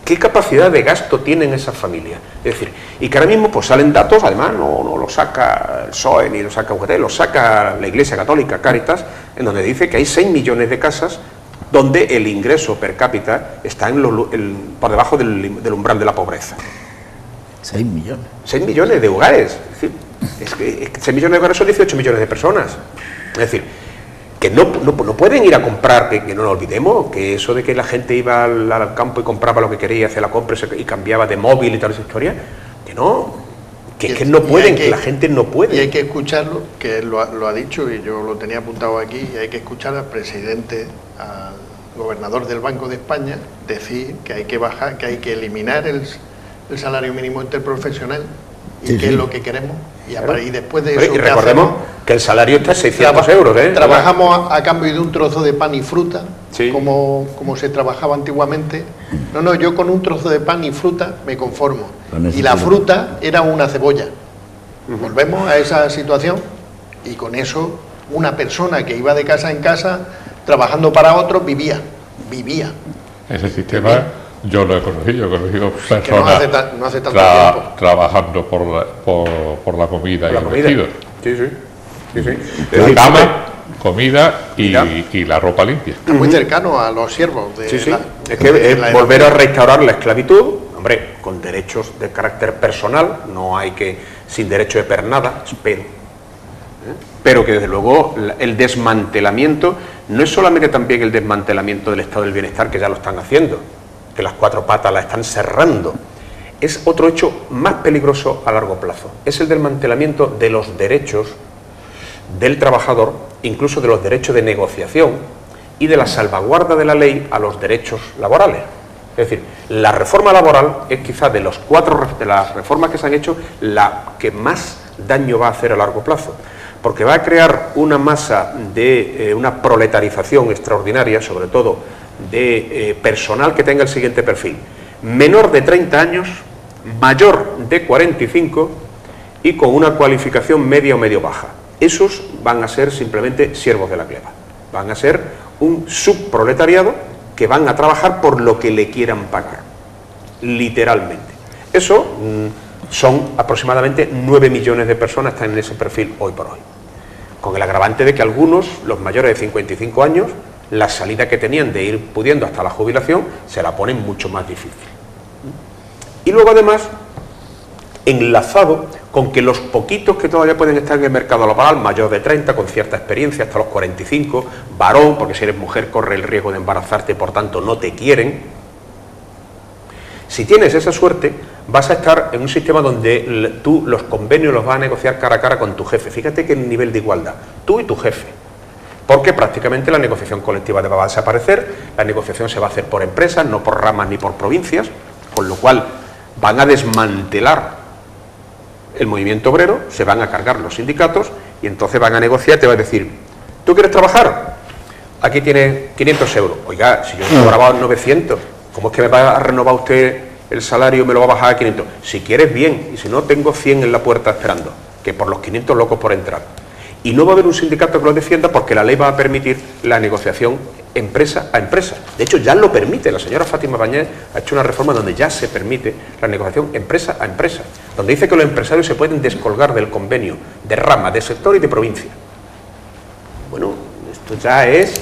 ¿Qué capacidad de gasto tienen esas familias? Es decir, y que ahora mismo pues salen datos, además no lo saca el PSOE ni lo saca UGT, lo saca la Iglesia Católica, Cáritas, en donde dice que hay 6 millones de casas donde el ingreso per cápita está por debajo del umbral de la pobreza. 6 millones. 6 millones de hogares. Es que 6 millones de hogares son 18 millones de personas. Es decir, que no pueden ir a comprar, que no lo olvidemos, que eso de que la gente iba al campo y compraba lo que quería, hacía la compra y cambiaba de móvil y tal esa historia, que no, que no pueden, que la gente no puede. Y hay que escucharlo, que él lo ha dicho y yo lo tenía apuntado aquí, y hay que escuchar al presidente, al gobernador del Banco de España, decir que hay que bajar, que hay que eliminar el salario mínimo interprofesional y que es lo que queremos. Y después de eso, y recordemos que el salario está a 600 euros. Trabajamos a cambio de un trozo de pan y fruta, sí, como se trabajaba antiguamente. No, yo con un trozo de pan y fruta me conformo. Y la fruta era una cebolla. Volvemos a esa situación y con eso una persona que iba de casa en casa trabajando para otro vivía. Ese sistema Yo lo he conocido personas que no hace tanto tiempo. trabajando por la comida y el vestido. Sí. La cama, comida y la ropa limpia. Está muy cercano a los siervos. Es que es volver a restaurar la esclavitud, hombre, con derechos de carácter personal, no hay que, sin derecho de pernada, espero. Pero que desde luego el desmantelamiento no es solamente también el desmantelamiento del estado del bienestar, que ya lo están haciendo, que las cuatro patas la están cerrando, es otro hecho más peligroso a largo plazo, es el desmantelamiento de los derechos del trabajador, incluso de los derechos de negociación y de la salvaguarda de la ley a los derechos laborales. Es decir, la reforma laboral es quizás de las reformas que se han hecho la que más daño va a hacer a largo plazo, porque va a crear una masa de una proletarización extraordinaria, sobre todo de personal que tenga el siguiente perfil: menor de 30 años, mayor de 45 y con una cualificación media o medio baja. Esos van a ser simplemente siervos de la gleba, van a ser un subproletariado que van a trabajar por lo que le quieran pagar, literalmente. Eso son aproximadamente 9 millones de personas que están en ese perfil hoy por hoy, con el agravante de que algunos, los mayores de 55 años, la salida que tenían de ir pudiendo hasta la jubilación se la ponen mucho más difícil. Y luego además, enlazado con que los poquitos que todavía pueden estar en el mercado laboral, mayor de 30, con cierta experiencia, hasta los 45, varón, porque si eres mujer corre el riesgo de embarazarte y por tanto no te quieren. Si tienes esa suerte, vas a estar en un sistema donde tú los convenios los vas a negociar cara a cara con tu jefe. Fíjate que nivel de igualdad, tú y tu jefe. Porque prácticamente la negociación colectiva va a desaparecer, la negociación se va a hacer por empresas, no por ramas ni por provincias, con lo cual van a desmantelar el movimiento obrero, se van a cargar los sindicatos y entonces van a negociar, te va a decir: ¿tú quieres trabajar? Aquí tienes 500 euros. Oiga, si yo he cobraba 900, ¿cómo es que me va a renovar usted el salario y me lo va a bajar a 500? Si quieres, bien, y si no, tengo 100 en la puerta esperando, que por los 500 locos por entrar. Y no va a haber un sindicato que lo defienda porque la ley va a permitir la negociación empresa a empresa. De hecho, ya lo permite. La señora Fátima Báñez ha hecho una reforma donde ya se permite la negociación empresa a empresa, donde dice que los empresarios se pueden descolgar del convenio de rama, de sector y de provincia. Bueno, esto ya es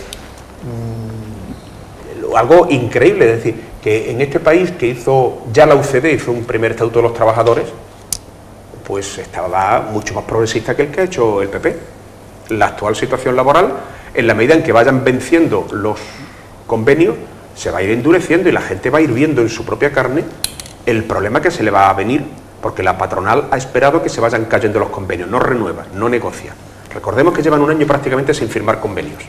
algo increíble. Es decir, que en este país que hizo ya la UCD, hizo un primer estatuto de los trabajadores, pues estaba mucho más progresista que el que ha hecho el PP. La actual situación laboral, en la medida en que vayan venciendo los convenios, se va a ir endureciendo y la gente va a ir viendo en su propia carne el problema que se le va a venir, porque la patronal ha esperado que se vayan cayendo los convenios, no renueva, no negocia. Recordemos que llevan un año prácticamente sin firmar convenios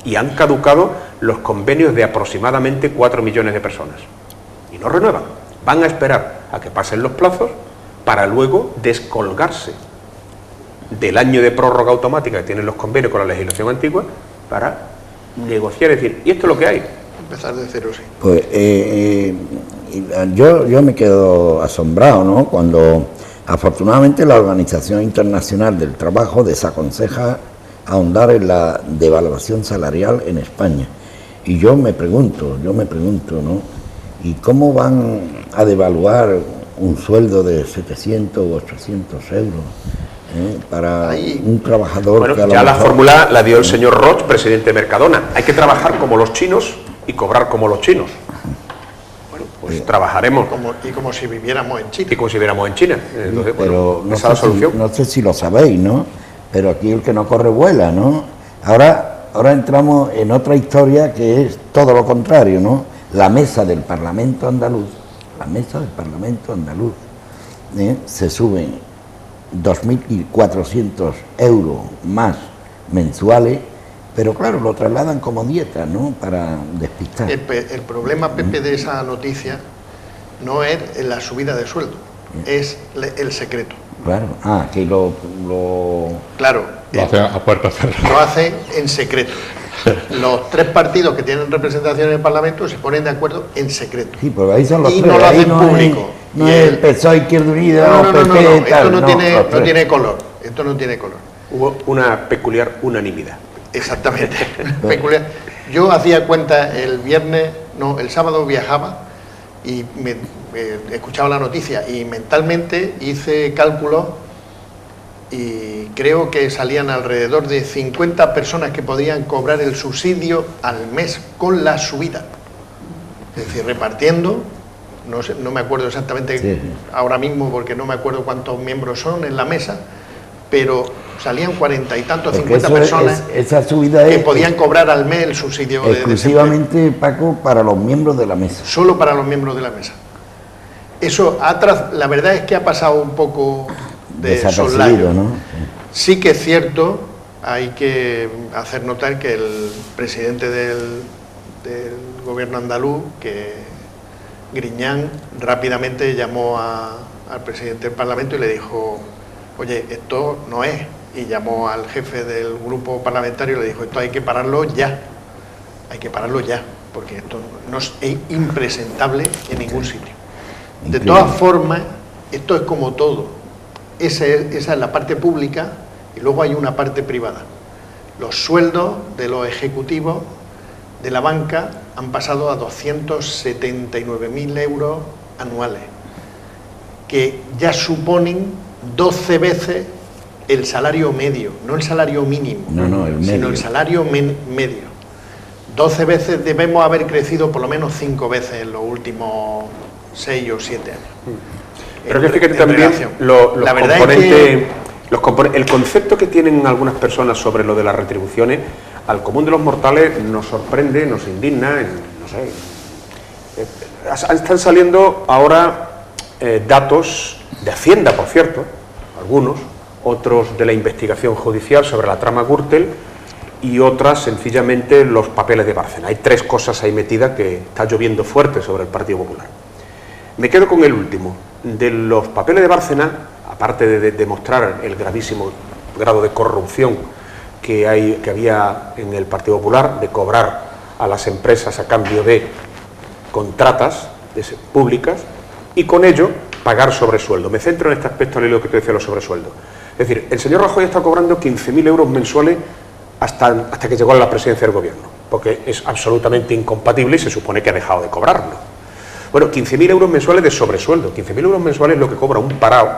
y han caducado los convenios de aproximadamente 4 millones de personas y no renuevan. Van a esperar a que pasen los plazos para luego descolgarse del año de prórroga automática que tienen los convenios con la legislación antigua para negociar. Es decir, y esto es lo que hay. Empezar de cero, sí. Pues yo me quedo asombrado, ¿no?, cuando afortunadamente la Organización Internacional del Trabajo desaconseja ahondar en la devaluación salarial en España. Y yo me pregunto, ¿no?, ¿y cómo van a devaluar un sueldo de 700 o 800 euros para un trabajador? Bueno, que ya la fórmula la dio el señor Roch, presidente de Mercadona. Hay que trabajar como los chinos y cobrar como los chinos. Bueno, pues trabajaremos. Como si viviéramos en China. Y como si viviéramos en China. Entonces, pero bueno, esa es la solución. no sé si lo sabéis, ¿no?, pero aquí el que no corre vuela, ¿no? Ahora entramos en otra historia que es todo lo contrario, ¿no? La mesa del Parlamento andaluz, se suben 2.400 euros más mensuales, pero claro, lo trasladan como dieta, ¿no?, para despistar. El problema, Pepe, de esa noticia no es la subida de sueldo, es el secreto. Claro, que Claro, Lo hace a puertas cerradas. lo hace en secreto. Los tres partidos que tienen representación en el Parlamento se ponen de acuerdo en secreto. Sí, porque ahí son los y tres. no lo hacen no público. No es el PSOE, Izquierda Unida, o PP, tal. Esto no tiene color. Esto no tiene color. Hubo una peculiar unanimidad. Exactamente. Peculiar. Yo hacía cuenta el sábado viajaba y escuchaba la noticia y mentalmente hice cálculos y creo que salían alrededor de 50 personas que podían cobrar el subsidio al mes con la subida. Es decir, repartiendo, no sé, no me acuerdo exactamente ahora mismo porque no me acuerdo cuántos miembros son en la mesa, pero salían 40 y tantos, 50 personas esa subida que podían cobrar al mes el subsidio exclusivamente, de desempleo. Paco, para los miembros de la mesa. Solo para los miembros de la mesa. Eso, la verdad es que ha pasado un poco de soslayo, ¿no? Sí que es cierto, hay que hacer notar que el presidente del gobierno andaluz, que Griñán, rápidamente llamó al presidente del Parlamento y le dijo: oye, esto no es, y llamó al jefe del grupo parlamentario y le dijo: esto hay que pararlo ya, porque esto no es impresentable en ningún sitio. De todas formas, esto es como todo, esa es la parte pública y luego hay una parte privada. Los sueldos de los ejecutivos de la banca han pasado a 279.000 euros anuales, que ya suponen 12 veces el salario medio, no el salario mínimo, sino el salario medio. 12 veces, debemos haber crecido por lo menos 5 veces en los últimos 6 o 7 años. Pero que fíjate también el concepto que tienen algunas personas sobre lo de las retribuciones, al común de los mortales nos sorprende, nos indigna, no sé. Están saliendo ahora datos de Hacienda, por cierto, algunos, otros de la investigación judicial sobre la trama Gürtel y otras sencillamente los papeles de Bárcena. Hay 3 cosas ahí metidas que está lloviendo fuerte sobre el Partido Popular. Me quedo con el último. De los papeles de Bárcena, aparte de demostrar el gravísimo grado de corrupción que había en el Partido Popular, de cobrar a las empresas a cambio de contratas públicas y con ello pagar sobresueldo. Me centro en este aspecto al hilo que te decía, los sobresueldos. Es decir, el señor Rajoy está cobrando 15.000 euros mensuales hasta que llegó a la presidencia del gobierno, porque es absolutamente incompatible y se supone que ha dejado de cobrarlo. Bueno, 15.000 euros mensuales de sobresueldo. 15.000 euros mensuales es lo que cobra un parado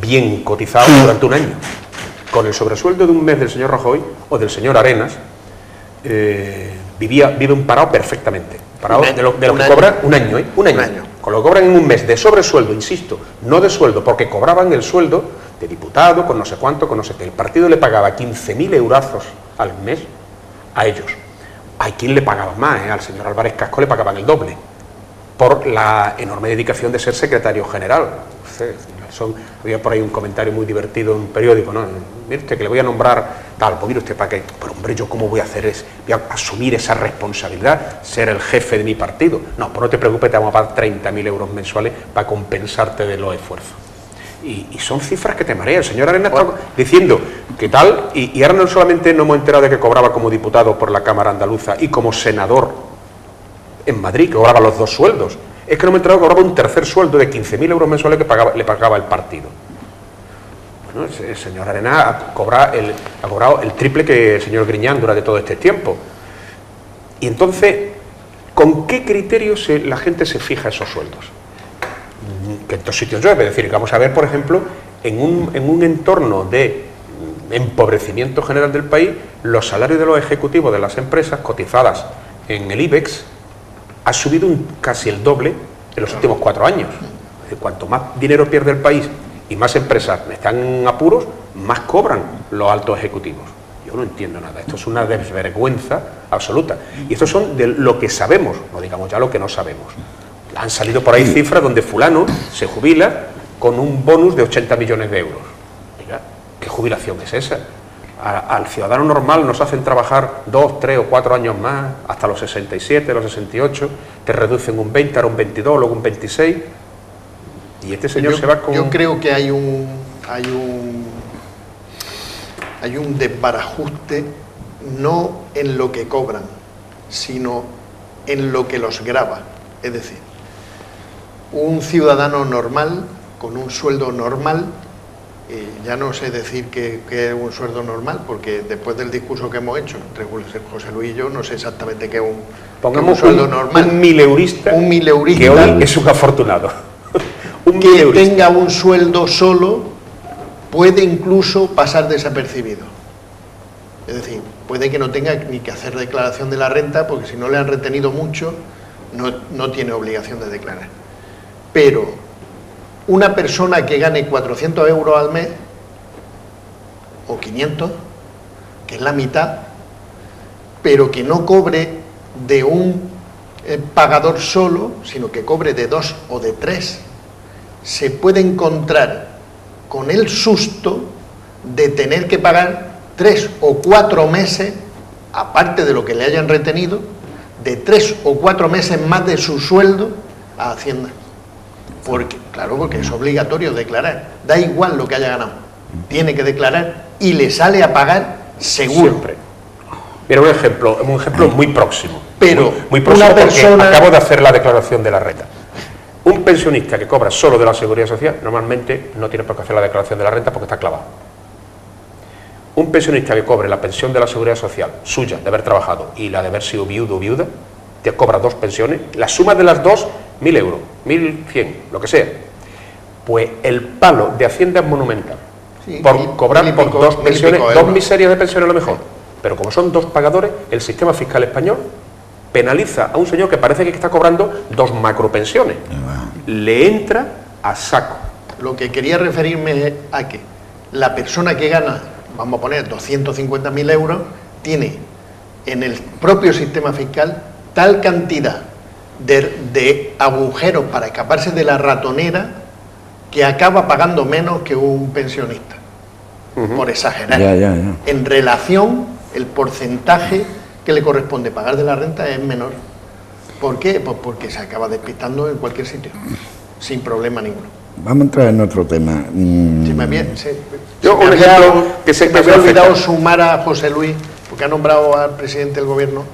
bien cotizado durante un año. Con el sobresueldo de un mes del señor Rajoy o del señor Arenas, vive un parado perfectamente. Parado de lo que cobra un año, un año. Con lo que cobran en un mes de sobresueldo, insisto, no de sueldo, porque cobraban el sueldo de diputado, con no sé cuánto, con no sé qué. El partido le pagaba 15.000 eurazos al mes a ellos. Hay quien le pagaba más, al señor Álvarez Casco le pagaban el doble, por la enorme dedicación de ser secretario general. Había por ahí un comentario muy divertido en un periódico, ¿no? Mire usted, que le voy a nombrar tal, pues mire usted para qué. Pero hombre, ¿yo cómo voy a voy a asumir esa responsabilidad, ser el jefe de mi partido? No, pues no te preocupes, te vamos a pagar 30.000 euros mensuales para compensarte de los esfuerzos. Y son cifras que te marean. El señor Arenas está diciendo que tal, y ahora no solamente no hemos enterado de que cobraba como diputado por la Cámara Andaluza y como senador en Madrid, que cobraba los 2 sueldos, es que no me he enterado que cobraba un tercer sueldo de 15.000 euros mensuales que le pagaba el partido. Bueno, el señor Arenas ha cobrado el triple que el señor Griñán durante todo este tiempo. Y entonces, ¿con qué criterio la gente se fija esos sueldos? Que en todos sitios llueve. Es decir, que vamos a ver, por ejemplo, en un entorno de empobrecimiento general del país, los salarios de los ejecutivos de las empresas cotizadas en el IBEX ha subido casi el doble en los últimos 4 años. Es decir, cuanto más dinero pierde el país y más empresas están en apuros, más cobran los altos ejecutivos. Yo no entiendo nada. Esto es una desvergüenza absoluta. Y esto son de lo que sabemos, no digamos ya lo que no sabemos. Han salido por ahí cifras donde fulano se jubila con un bonus de 80 millones de euros. Oiga, ¿qué jubilación es esa? Al ciudadano normal nos hacen trabajar 2, 3 o 4 años más, hasta los 67, los 68, te reducen un 20, ahora un 22, luego un 26, y este señor se va con... Yo creo que hay un desbarajuste, no en lo que cobran, sino en lo que los grava. Es decir, un ciudadano normal, con un sueldo normal, ya no sé decir que es un sueldo normal, porque después del discurso que hemos hecho entre José Luis y yo, no sé exactamente qué es Pongamos un sueldo normal. Un mileurista que hoy es un afortunado. Un que mileurista. tenga un sueldo solo puede incluso pasar desapercibido. Es decir, puede que no tenga ni que hacer declaración de la renta, porque si no le han retenido mucho, no tiene obligación de declarar. Pero una persona que gane 400 euros al mes, o 500, que es la mitad, pero que no cobre de un pagador solo, sino que cobre de 2 o de 3, se puede encontrar con el susto de tener que pagar 3 o 4 meses, aparte de lo que le hayan retenido, de 3 o 4 meses más de su sueldo a Hacienda. Porque es obligatorio declarar. Da igual lo que haya ganado. Tiene que declarar y le sale a pagar seguro. Siempre. Mira, un ejemplo muy próximo. Pero muy próximo, una persona... porque acabo de hacer la declaración de la renta. Un pensionista que cobra solo de la Seguridad Social normalmente no tiene por qué hacer la declaración de la renta porque está clavado. Un pensionista que cobre la pensión de la Seguridad Social suya, de haber trabajado, y la de haber sido viudo o viuda, te cobra 2 pensiones, la suma de las dos, 1.000 euros, 1.100, lo que sea. Pues el palo de Hacienda es monumental. Sí, por cobrar por 2 pensiones, 2 miserias de pensiones a lo mejor. Pero como son 2 pagadores, el sistema fiscal español penaliza a un señor que parece que está cobrando 2 macropensiones. Le entra a saco. Lo que quería referirme es a que la persona que gana, vamos a poner 250.000 euros, tiene en el propio sistema fiscal tal cantidad de agujeros para escaparse de la ratonera que acaba pagando menos que un pensionista, por exagerar. En relación, el porcentaje que le corresponde pagar de la renta es menor. ¿Por qué? Pues porque se acaba despistando en cualquier sitio, sin problema ninguno. Vamos a entrar en otro tema. Yo, un ejemplo que se me había olvidado sumar a José Luis, porque ha nombrado al presidente del gobierno,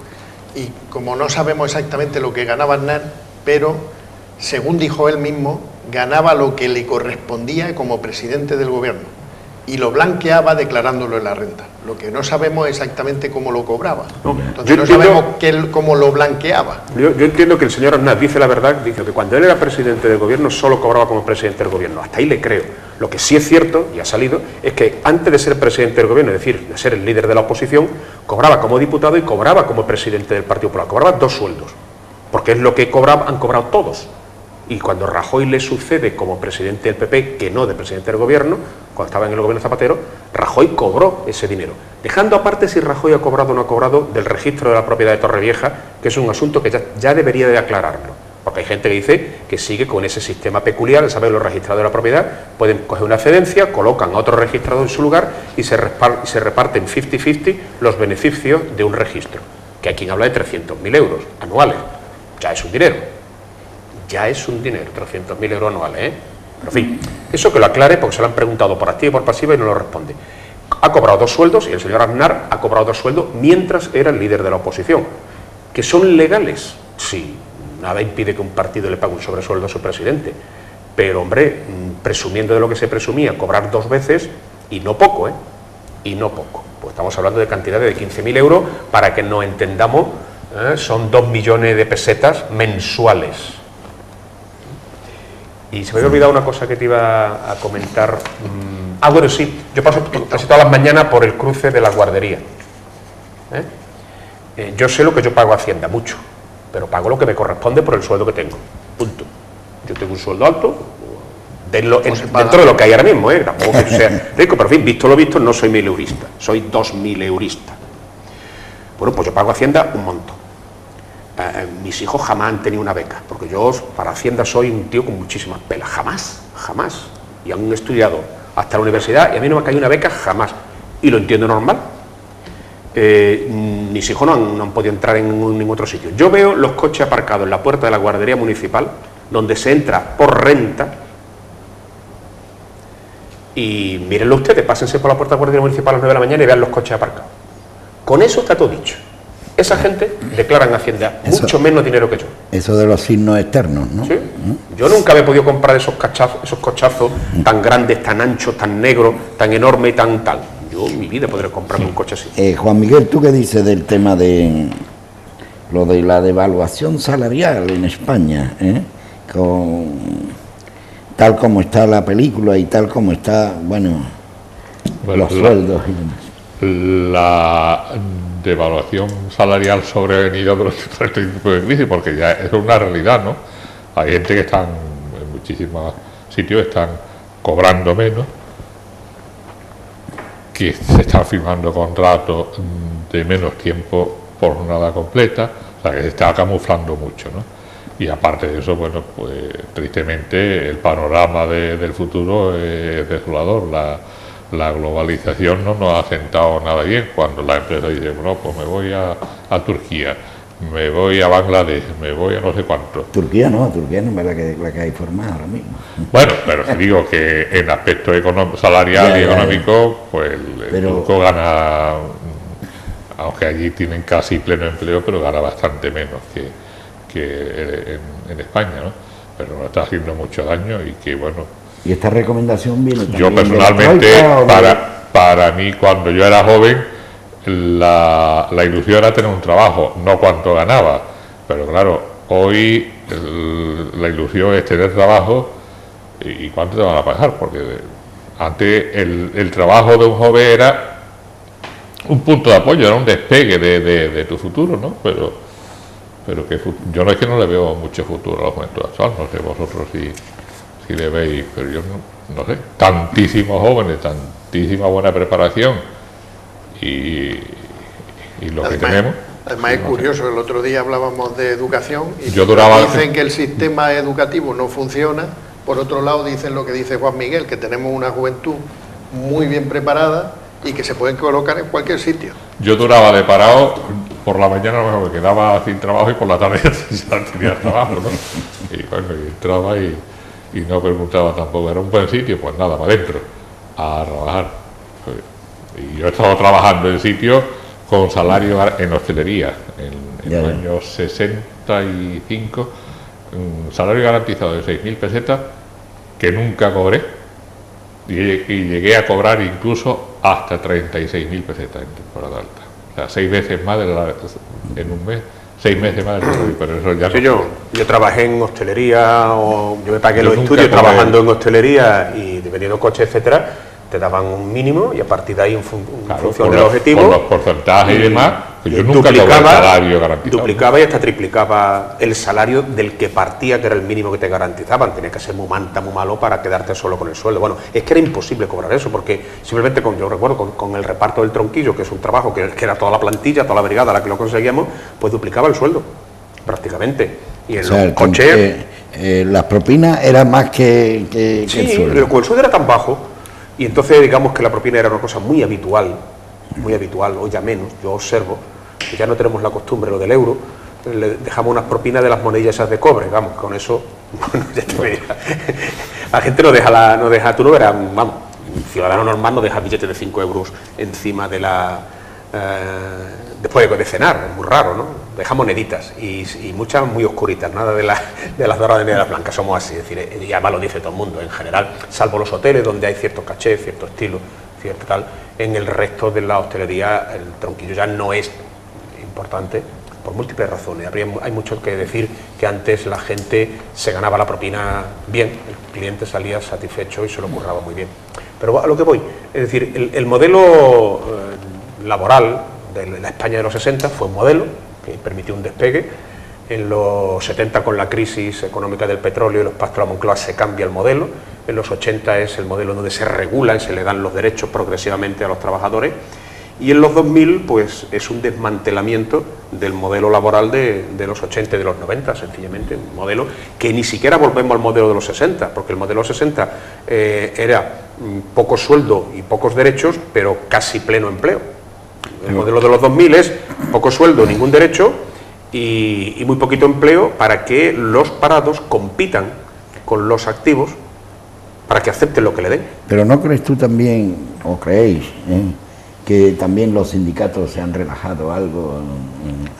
y como no sabemos exactamente lo que ganaba Aznar, pero según dijo él mismo, ganaba lo que le correspondía como presidente del gobierno, y lo blanqueaba declarándolo en la renta. Lo que no sabemos exactamente cómo lo cobraba. Entonces no sabemos cómo lo blanqueaba. Yo entiendo que el señor Aznar dice la verdad, dice que cuando él era presidente del gobierno solo cobraba como presidente del gobierno. Hasta ahí le creo. Lo que sí es cierto, y ha salido, es que antes de ser presidente del gobierno, es decir, de ser el líder de la oposición, cobraba como diputado y cobraba como presidente del Partido Popular. Cobraba 2 sueldos, porque es lo que han cobrado todos. Y cuando Rajoy le sucede como presidente del PP, que no de presidente del gobierno, cuando estaba en el gobierno Zapatero, Rajoy cobró ese dinero. Dejando aparte si Rajoy ha cobrado o no ha cobrado del registro de la propiedad de Torrevieja, que es un asunto que ya debería de aclararlo. Porque hay gente que dice que sigue con ese sistema peculiar, ¿sabes? Los registrados de la propiedad pueden coger una excedencia, colocan a otro registrado en su lugar y se reparten 50-50 los beneficios de un registro. Que hay quien habla de 300.000 euros anuales. Ya es un dinero. Ya es un dinero, 300.000 euros anuales, ¿eh? Pero, en fin, eso que lo aclare porque se lo han preguntado por activa y por pasiva y no lo responde. Ha cobrado 2 sueldos y el señor Aznar ha cobrado 2 sueldos mientras era el líder de la oposición. ¿Que son legales? Sí, nada impide que un partido le pague un sobresueldo a su presidente. Pero, hombre, presumiendo de lo que se presumía, cobrar 2 veces, y no poco, ¿eh? Y no poco. Pues estamos hablando de cantidades de 15.000 euros, para que nos entendamos, son 2 millones de pesetas mensuales. Y se me había olvidado una cosa que te iba a comentar. Bueno, sí, yo paso casi todas las mañanas por el cruce de la guardería. Yo sé lo que yo pago a Hacienda, mucho, pero pago lo que me corresponde por el sueldo que tengo. Punto. Yo tengo un sueldo alto, dentro de lo que hay ahora mismo, tampoco que sea rico, pero en fin, visto lo visto, no soy 1.000 eurista, soy 2.000 eurista. Bueno, pues yo pago a Hacienda un montón. Mis hijos jamás han tenido una beca, porque yo para Hacienda soy un tío con muchísimas pelas, jamás, y han estudiado hasta la universidad y a mí no me ha caído una beca jamás, y lo entiendo normal. Mis hijos no han podido entrar en ningún otro sitio. Yo veo los coches aparcados en la puerta de la guardería municipal, donde se entra por renta, y mírenlo ustedes, pásense por la puerta de la guardería municipal a las 9 de la mañana y vean los coches aparcados. Con eso está todo dicho. Esa gente declara en Hacienda mucho menos dinero que yo. Eso de los signos externos, ¿no? Sí. Yo nunca me he podido comprar esos cochazos tan grandes, tan anchos, tan negros, tan enormes y tan tal. Yo en mi vida podré comprarme un coche así. Juan Miguel, ¿tú qué dices del tema de lo de la devaluación salarial en España, tal como está la película y tal como está, bueno, los sueldos y demás. La devaluación salarial sobrevenida por este tipo de crisis, porque ya es una realidad, ¿no? Hay gente que están, en muchísimos sitios, están cobrando menos, que se están firmando contratos de menos tiempo por jornada completa, o sea que se está camuflando mucho, ¿no? Y aparte de eso, bueno, pues tristemente el panorama del futuro es desolador. La globalización no nos ha sentado nada bien. Cuando la empresa dice, bueno, pues me voy a Turquía, me voy a Bangladesh, me voy a no sé cuánto. Turquía no es la que hay formada ahora mismo. Bueno, pero si digo que en aspecto salarial y económico, pues el turco gana, aunque allí tienen casi pleno empleo, pero gana bastante menos que en España, ¿no? Pero nos está haciendo mucho daño y que, bueno... ¿Y esta recomendación viene también? Yo personalmente, para mí, cuando yo era joven, la ilusión era tener un trabajo, no cuánto ganaba. Pero claro, hoy la ilusión es tener trabajo y cuánto te van a pagar, porque antes el trabajo de un joven era un punto de apoyo, era un despegue de tu futuro, ¿no? Pero que yo no es que no le veo mucho futuro a la juventud actual, no sé vosotros si le veis, pero yo no sé, tantísimos jóvenes, tantísima buena preparación y lo que tenemos. Además es curioso, el otro día hablábamos de educación y dicen que el sistema educativo no funciona, por otro lado dicen lo que dice Juan Miguel, que tenemos una juventud muy bien preparada y que se pueden colocar en cualquier sitio. Yo duraba de parado, por la mañana me quedaba sin trabajo y por la tarde ya tenía trabajo, ¿no? Y bueno, y entraba y no preguntaba tampoco, ¿era un buen sitio? Pues nada, para adentro, a trabajar. Y yo he estado trabajando en sitios con salario en hostelería, en los años 65, un salario garantizado de 6.000 pesetas, que nunca cobré, y llegué a cobrar incluso hasta 36.000 pesetas en temporada alta. O sea, 6 veces más en un mes. 6 meses más, pero eso ya sí, no. Yo trabajé en hostelería, o yo me pagué los estudios trabajando en hostelería y vendiendo coches, etcétera. Te daban un mínimo y a partir de ahí, en función del objetivo, con los porcentajes y demás, pues yo nunca cobré salario garantizado. Duplicaba y hasta triplicaba el salario del que partía, que era el mínimo que te garantizaban. Tenías que ser muy malo para quedarte solo con el sueldo. Bueno, es que era imposible cobrar eso, porque simplemente yo recuerdo con el reparto del tronquillo, que es un trabajo que era toda la plantilla, toda la brigada a la que lo conseguíamos, pues duplicaba el sueldo, prácticamente. Y en los coches... las propinas eran más que el sueldo. Pero el sueldo era tan bajo. Y entonces digamos que la propina era una cosa muy habitual, hoy ya menos. Yo observo que ya no tenemos la costumbre, lo del euro, le dejamos unas propinas de las monedillas esas de cobre, vamos, con eso, bueno, ya te veía. La gente no deja, tú no verás, vamos, un ciudadano normal no deja billetes de 5 euros encima de después de cenar, es muy raro, ¿no? Deja moneditas y muchas muy oscuritas, nada de las doradas de medias blancas, somos así, es decir, y además lo dice todo el mundo en general, salvo los hoteles donde hay ciertos cachés, cierto estilo, cierto tal, en el resto de la hostelería el tronquillo ya no es importante por múltiples razones. Hay mucho que decir que antes la gente se ganaba la propina bien, el cliente salía satisfecho y se lo curraba muy bien. Pero a lo que voy, es decir, el modelo laboral de la España de los 60 fue un modelo que permitió un despegue. En los 70, con la crisis económica del petróleo y los pactos de la Moncloa, se cambia el modelo. En los 80 es el modelo donde se regulan, se le dan los derechos progresivamente a los trabajadores. Y en los 2000, pues es un desmantelamiento del modelo laboral de los 80 y de los 90, sencillamente. Un modelo que ni siquiera volvemos al modelo de los 60, porque el modelo 60 era poco sueldo y pocos derechos, pero casi pleno empleo. El modelo de los 2000 es poco sueldo, ningún derecho y muy poquito empleo, para que los parados compitan con los activos para que acepten lo que le den. Pero ¿no crees tú también, o creéis, que también los sindicatos se han relajado algo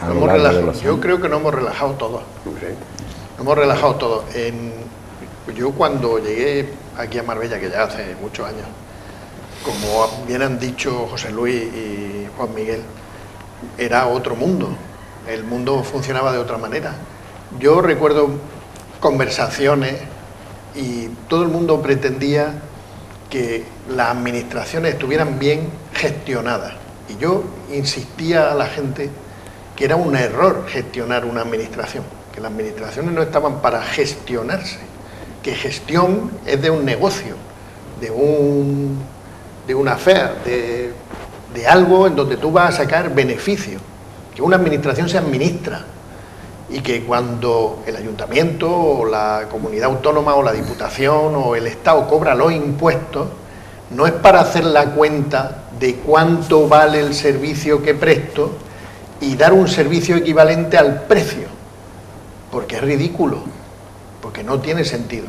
a lo largo de los años? Yo creo que no hemos relajado todo. Hemos relajado todo. Yo cuando llegué aquí a Marbella, que ya hace muchos años, como bien han dicho José Luis y Juan Miguel, era otro mundo. el mundo funcionaba de otra manera. Yo recuerdo conversaciones y todo el mundo pretendía que las administraciones estuvieran bien gestionadas. Y yo insistía a la gente que era un error gestionar una administración, que las administraciones no estaban para gestionarse, que gestión es de un negocio, de una affair, de algo en donde tú vas a sacar beneficio, que una administración se administra y que cuando el ayuntamiento o la comunidad autónoma o la diputación o el Estado cobra los impuestos, no es para hacer la cuenta de cuánto vale el servicio que presto y dar un servicio equivalente al precio, porque es ridículo, porque no tiene sentido.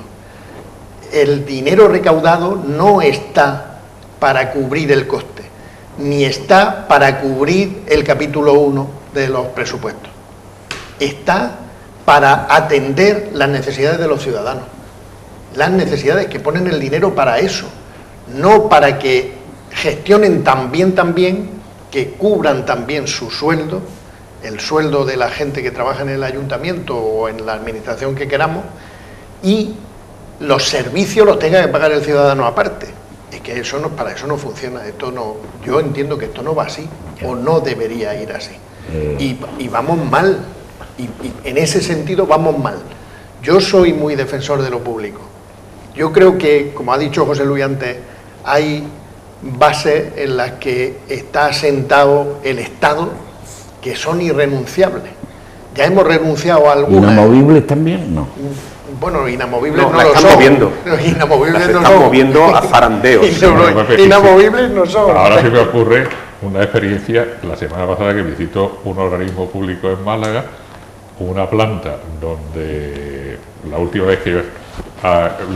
El dinero recaudado no está para cubrir el coste, ni está para cubrir el capítulo 1 de los presupuestos. Está para atender las necesidades de los ciudadanos, las necesidades que ponen el dinero para eso, no para que gestionen tan bien, que cubran también su sueldo, el sueldo de la gente que trabaja en el ayuntamiento o en la administración que queramos, y los servicios los tenga que pagar el ciudadano aparte. Es que eso no, para eso no funciona, esto no, yo entiendo que esto no va así, o no debería ir así. Y vamos mal, y en ese sentido vamos mal. Yo soy muy defensor de lo público. Yo creo que, como ha dicho José Luis antes, hay bases en las que está asentado el Estado que son irrenunciables. Ya hemos renunciado a algunas. ¿Inamovibles también? No. Bueno, inamovibles no la lo están son. moviendo. Inamovibles Las no están son. moviendo a zarandeos. Inamovibles no son. Ahora se me ocurre una experiencia, la semana pasada que visitó un organismo público en Málaga, una planta donde la última vez que yo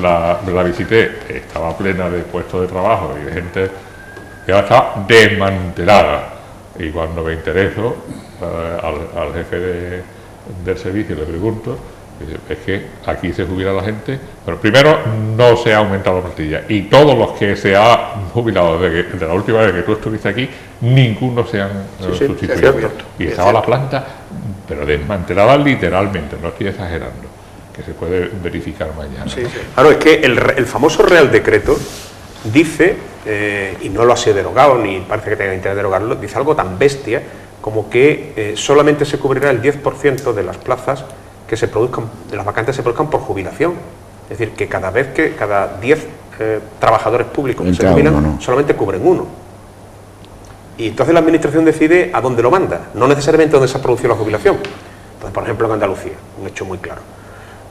la visité estaba plena de puestos de trabajo y de gente que ahora estaba desmantelada. Y cuando me intereso al jefe del servicio le pregunto, es que aquí se jubila la gente, pero primero no se ha aumentado la plantilla y todos los que se han jubilado desde la última vez que tú estuviste aquí, ninguno se han sustituido. Y estaba la planta, pero desmantelada literalmente, no estoy exagerando, que se puede verificar mañana. Sí, sí. Claro, es que el famoso Real Decreto dice, y no lo ha sido derogado, ni parece que tenga interés de derogarlo, dice algo tan bestia como que solamente se cubrirá el 10% de las plazas que se produzcan, de las vacantes se produzcan por jubilación. Es decir, que cada 10 trabajadores públicos que se jubilan, solamente cubren uno. Y entonces la administración decide a dónde lo manda, no necesariamente donde se ha producido la jubilación. Entonces, por ejemplo, en Andalucía, un hecho muy claro.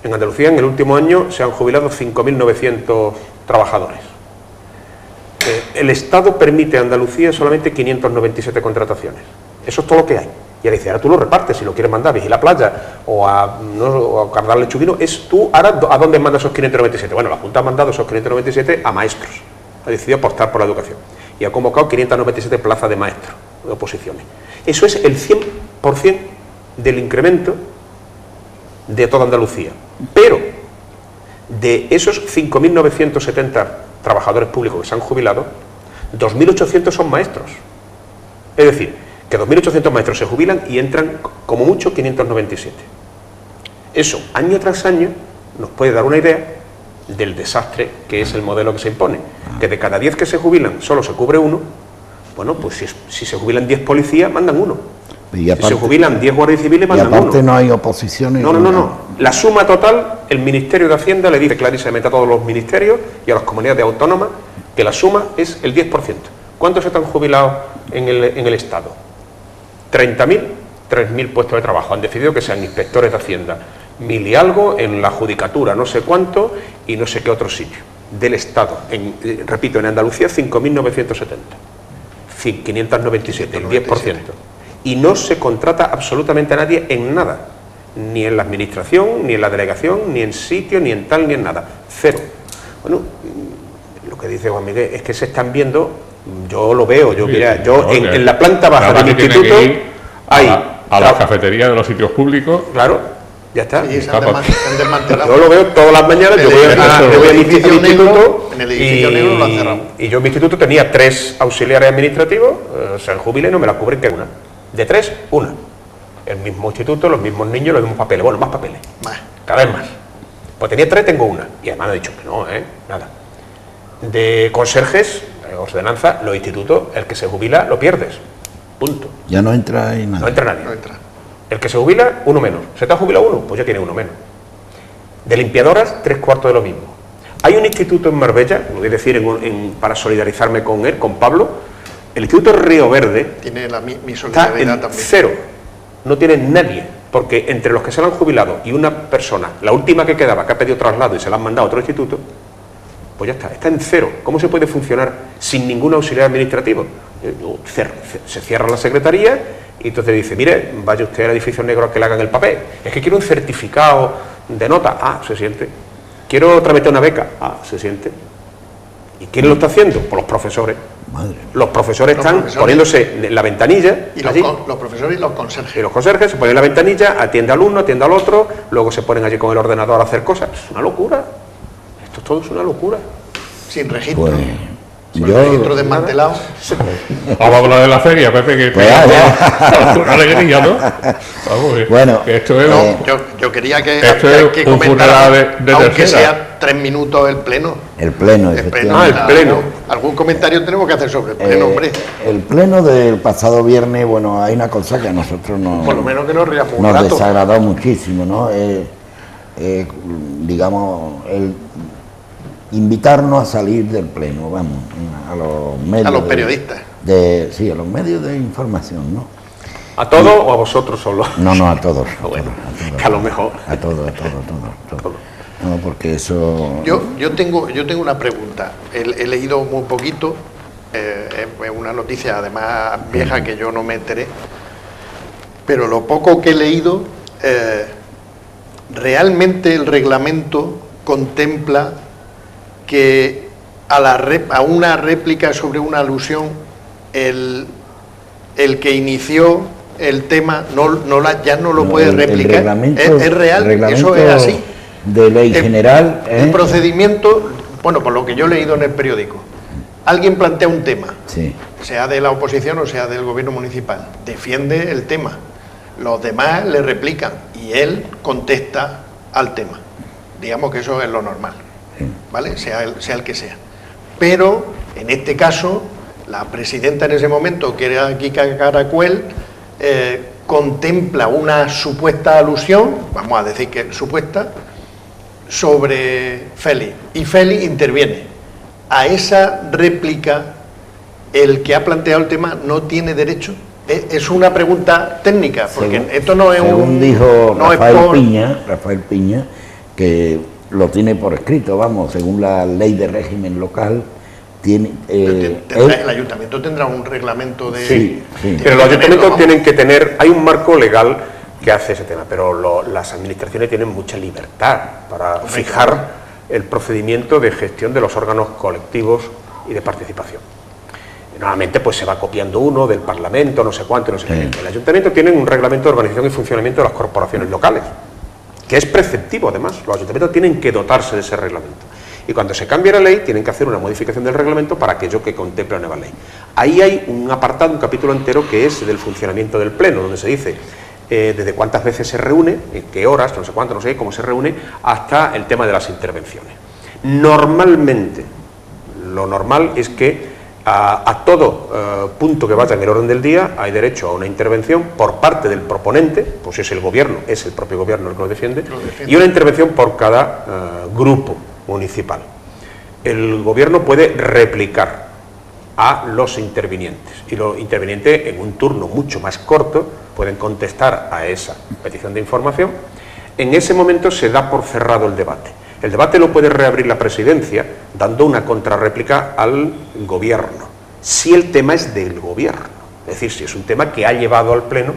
En Andalucía, en el último año, se han jubilado 5.900 trabajadores. El Estado permite a Andalucía solamente 597 contrataciones. Eso es todo lo que hay. Y ahora dice, ahora tú lo repartes, si lo quieres mandar a Vigilar Playa o a Cardal Lechuguino, es tú, ahora ¿a dónde mandas esos 597? Bueno, la Junta ha mandado esos 597 a maestros, ha decidido apostar por la educación y ha convocado 597 plazas de maestros, de oposiciones. Eso es el 100% del incremento de toda Andalucía. Pero de esos 5.970 trabajadores públicos que se han jubilado, 2.800 son maestros. Es decir, que 2.800 maestros se jubilan y entran como mucho 597. Eso, año tras año, nos puede dar una idea del desastre que es el modelo que se impone. Que de cada 10 que se jubilan solo se cubre uno. Bueno, pues si se jubilan 10 policías, mandan uno. Y aparte, si se jubilan 10 guardias civiles, mandan uno. Y aparte no hay oposiciones. No. La suma total, el Ministerio de Hacienda le dice clarísimamente a todos los ministerios y a las comunidades autónomas que la suma es el 10%. ¿Cuántos están jubilados en el Estado? 30.000, 3.000 puestos de trabajo. Han decidido que sean inspectores de Hacienda, 1.000 y algo en la judicatura, no sé cuánto, y no sé qué otro sitio. Del Estado. Repito, en Andalucía 5.970. 597, el 10%. Y no se contrata absolutamente a nadie en nada. Ni en la administración, ni en la delegación, ni en sitio, ni en tal, ni en nada. Cero. Bueno, lo que dice Juan Miguel es que se están viendo. Yo lo veo, en la planta baja del instituto hay a la cafetería de los sitios públicos. Claro, ya está. Sí, se han desmantelado. Yo lo veo todas las mañanas, yo voy al instituto en el edificio negro lo han cerrado. Y yo en mi instituto tenía 3 auxiliares administrativos, se han jubilado y no me la cubren que una. De 3, una. el mismo instituto, los mismos niños, los mismos papeles. Bueno, más papeles. Más. Cada vez más. Pues tenía 3, tengo 1. Y además me ha dicho que no, nada. De conserjes, ordenanza, los institutos, el que se jubila lo pierdes. Punto. Ya no entra ahí nada. No entra nadie. No entra. El que se jubila, 1 menos. ¿Se te ha jubilado 1? Pues ya tiene 1 menos. De limpiadoras, 3/4 de lo mismo. Hay un instituto en Marbella, lo voy a decir para solidarizarme con él, con Pablo, el Instituto Río Verde Tiene mi está solidaridad en también. 0. No tiene nadie, porque entre los que se lo han jubilado y una persona, la última que quedaba, que ha pedido traslado y se la han mandado a otro instituto, pues ya está en 0. ¿Cómo se puede funcionar sin ningún auxiliar administrativo? Se cierra la secretaría y entonces dice, mire, vaya usted al edificio negro a que le hagan el papel. Es que quiero un certificado de nota. Ah, se siente. Quiero tramitar una beca. Ah, se siente. ¿Y quién lo está haciendo? Pues los profesores. Madre. Los profesores Los están profesores. poniéndose en la ventanilla. Y allí. los profesores y los conserjes. Y los conserjes se ponen en la ventanilla, atiende al uno, atiende al otro, luego se ponen allí con el ordenador a hacer cosas. Es una locura. Esto todo es una locura. Sin registro. Pues Sin yo... registro desmantelado. Vamos a hablar de la feria, Pepe, que Pues ya. una alegría, ¿no? Vamos, Bueno, que esto es... Yo quería que un funeral de aunque tercera. sea 3 minutos el pleno. El pleno, El pleno. efectivamente. el pleno. Algún comentario tenemos que hacer sobre el pleno, hombre. El pleno del pasado viernes, bueno, hay una cosa que a nosotros Por lo menos que nos riamos un nos rato. desagradó muchísimo, ¿no? Digamos, el invitarnos a salir del pleno, vamos, a los medios. A los periodistas. Sí, a los medios de información, ¿no? ¿A todos o a vosotros solo? No, a todos. Bueno, a todos, que a lo mejor. A todos. No, porque eso... Yo tengo una pregunta. He leído muy poquito, es una noticia además vieja que yo no me enteré, pero lo poco que he leído, realmente el reglamento contempla que a una réplica sobre una alusión, el que inició el tema ya no lo puede replicar. Reglamento, ¿Es real? reglamento ¿Eso es así? De ley general. El procedimiento, bueno, por lo que yo he leído en el periódico, alguien plantea un tema, Sí. sea de la oposición o sea del gobierno municipal, defiende el tema, los demás le replican y él contesta al tema. Digamos que eso es lo normal, ¿vale? Sea el que sea. Pero, en este caso, la presidenta en ese momento, que era Kika Caracuel, contempla una supuesta alusión, vamos a decir que supuesta, sobre Félix. Y Félix interviene. A esa réplica, el que ha planteado el tema no tiene derecho. Es una pregunta técnica, porque esto no es según dijo no es Rafael Piña, que lo tiene por escrito, vamos, según la ley de régimen local, tiene... el ayuntamiento tendrá un reglamento de... Sí. Pero los ayuntamientos tienen que tener... Hay un marco legal que hace ese tema, pero las administraciones tienen mucha libertad para fijar el procedimiento de gestión de los órganos colectivos y de participación. Normalmente pues se va copiando uno del Parlamento, no sé cuánto, no sé qué. El ayuntamiento tiene un reglamento de organización y funcionamiento de las corporaciones locales, que es preceptivo además. Los ayuntamientos tienen que dotarse de ese reglamento. Y cuando se cambie la ley, tienen que hacer una modificación del reglamento para aquello que contemple la nueva ley. Ahí hay un apartado, un capítulo entero que es del funcionamiento del Pleno, donde se dice desde cuántas veces se reúne, en qué horas, no sé cuánto, no sé cómo se reúne, hasta el tema de las intervenciones. Normalmente, lo normal es que a todo punto que vaya en el orden del día hay derecho a una intervención por parte del proponente, pues es el gobierno, es el propio gobierno el que lo defiende, y una intervención por cada grupo municipal. El gobierno puede replicar a los intervinientes y los intervinientes en un turno mucho más corto pueden contestar a esa petición de información. En ese momento se da por cerrado el debate. El debate lo puede reabrir la presidencia dando una contrarréplica al gobierno, si el tema es del gobierno, es decir, si es un tema que ha llevado al pleno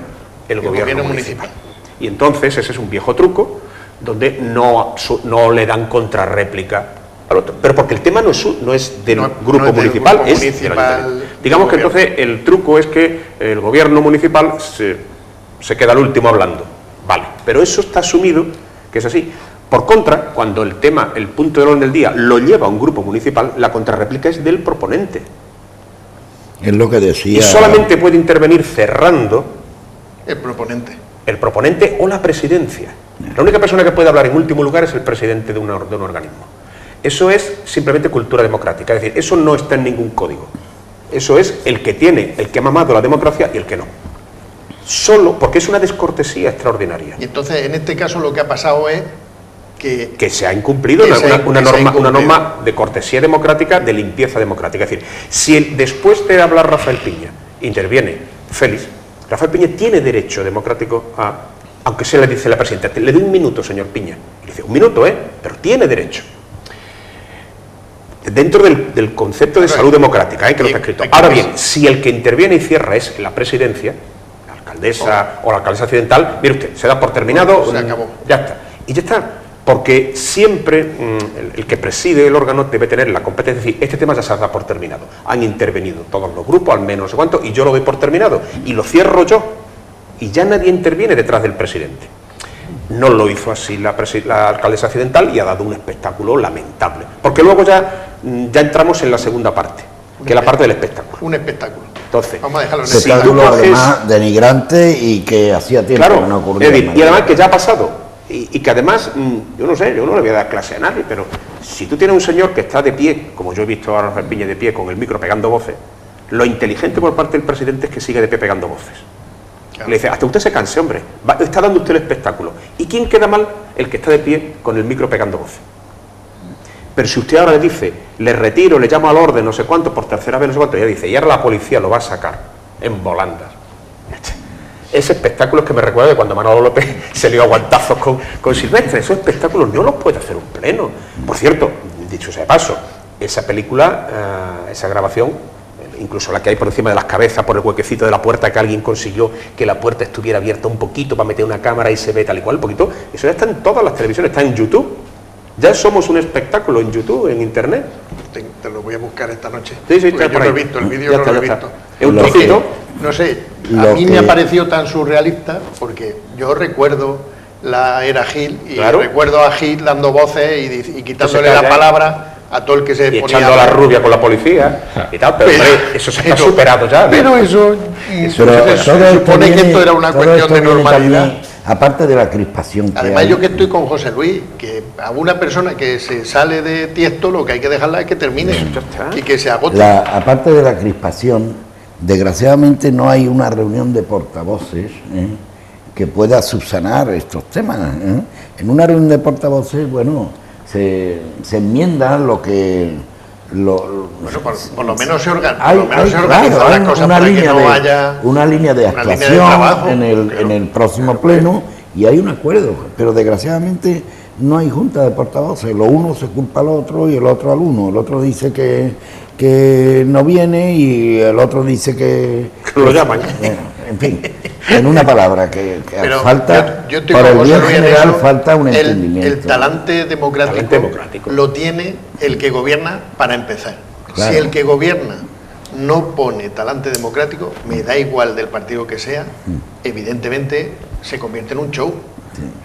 el gobierno municipal. Y entonces ese es un viejo truco donde no le dan contrarréplica al otro, pero porque el tema no es del grupo municipal, es del ayuntamiento. Digamos que entonces el truco es que el gobierno municipal se queda al último hablando, vale, pero eso está asumido que es así. Por contra, cuando el tema, el punto del orden del día lo lleva a un grupo municipal, la contrarréplica es del proponente. Es lo que decía... Y solamente puede intervenir cerrando el proponente. el proponente o la presidencia. La única persona que puede hablar en último lugar es el presidente de un organismo. Eso es simplemente cultura democrática, es decir, eso no está en ningún código. Eso es el que ha mamado la democracia y el que no. Solo porque es una descortesía extraordinaria. Y entonces, en este caso, lo que ha pasado es que se ha incumplido una norma de cortesía democrática, de limpieza democrática. Es decir, si después de hablar Rafael Piña interviene Félix, Rafael Piña tiene derecho democrático a, aunque se le dice la presidenta, le doy un minuto, señor Piña. Y dice, un minuto, pero tiene derecho. Dentro del concepto de salud democrática, que lo está escrito. Ahora bien, si el que interviene y cierra es la presidencia, la alcaldesa o la alcaldesa accidental, mire usted, se da por terminado, se acabó. Ya está. Y ya está. Porque siempre el que preside el órgano debe tener la competencia de decir, este tema ya se da por terminado. Han intervenido todos los grupos, al menos no sé cuánto, y yo lo doy por terminado. Y lo cierro yo. Y ya nadie interviene detrás del presidente. No lo hizo así la alcaldesa accidental y ha dado un espectáculo lamentable. Porque luego ya entramos en la segunda parte, que es la parte del espectáculo. Un espectáculo. Entonces, vamos a dejarlo en el espectáculo, además denigrante y que hacía tiempo que no ocurría. Y además que ya ha pasado. Y que además, yo no sé, yo no le voy a dar clase a nadie, pero si tú tienes un señor que está de pie, como yo he visto a Rafael Piña de pie con el micro pegando voces, lo inteligente por parte del presidente es que sigue de pie pegando voces. Claro. Le dice, hasta usted se canse, hombre, está dando usted el espectáculo. ¿Y quién queda mal? El que está de pie con el micro pegando voces. Pero si usted ahora le dice, le retiro, le llamo al orden, no sé cuánto, por tercera vez, no sé cuánto, ya dice, y ahora la policía lo va a sacar en volandas. Ese espectáculo es que me recuerda de cuando Manolo López se lió a guantazos con Silvestre. Esos espectáculos no los puede hacer un pleno. Por cierto, dicho sea de paso, esa película, esa grabación, incluso la que hay por encima de las cabezas, por el huequecito de la puerta, que alguien consiguió que la puerta estuviera abierta un poquito para meter una cámara y se ve tal y cual, un poquito, eso ya está en todas las televisiones, está en YouTube. Ya somos un espectáculo en YouTube, en Internet. Te lo voy a buscar esta noche. Sí, yo no lo he visto, el vídeo no lo he visto. Es un trocito. No sé, a mí me ha parecido tan surrealista porque yo recuerdo la era Gil y recuerdo a Gil dando voces y quitándole la palabra a todo el que se ponía echando a la rubia con la policía y tal, pero eso se está superado ya, ¿no? Pero eso se supone que esto era una cuestión de normalidad. También, aparte de la crispación que además hay, yo que estoy con José Luis, que a una persona que se sale de Tiesto lo que hay que dejarla es que termine y que se agote. Aparte de la crispación, desgraciadamente no hay una reunión de portavoces que pueda subsanar estos temas. En una reunión de portavoces, bueno, se enmienda lo que... bueno, por lo menos se organizan las cosas para que no haya... Una línea de actuación en el próximo pleno y hay un acuerdo, pero desgraciadamente no hay junta de portavoces. Lo uno se culpa al otro y el otro al uno. El otro dice que no viene y el otro dice que lo llaman. En fin, en una palabra que falta, yo estoy para el bien general eso, falta un entendimiento. El talante democrático lo tiene el que gobierna para empezar. Claro. Si el que gobierna no pone talante democrático, me da igual del partido que sea, evidentemente se convierte en un show.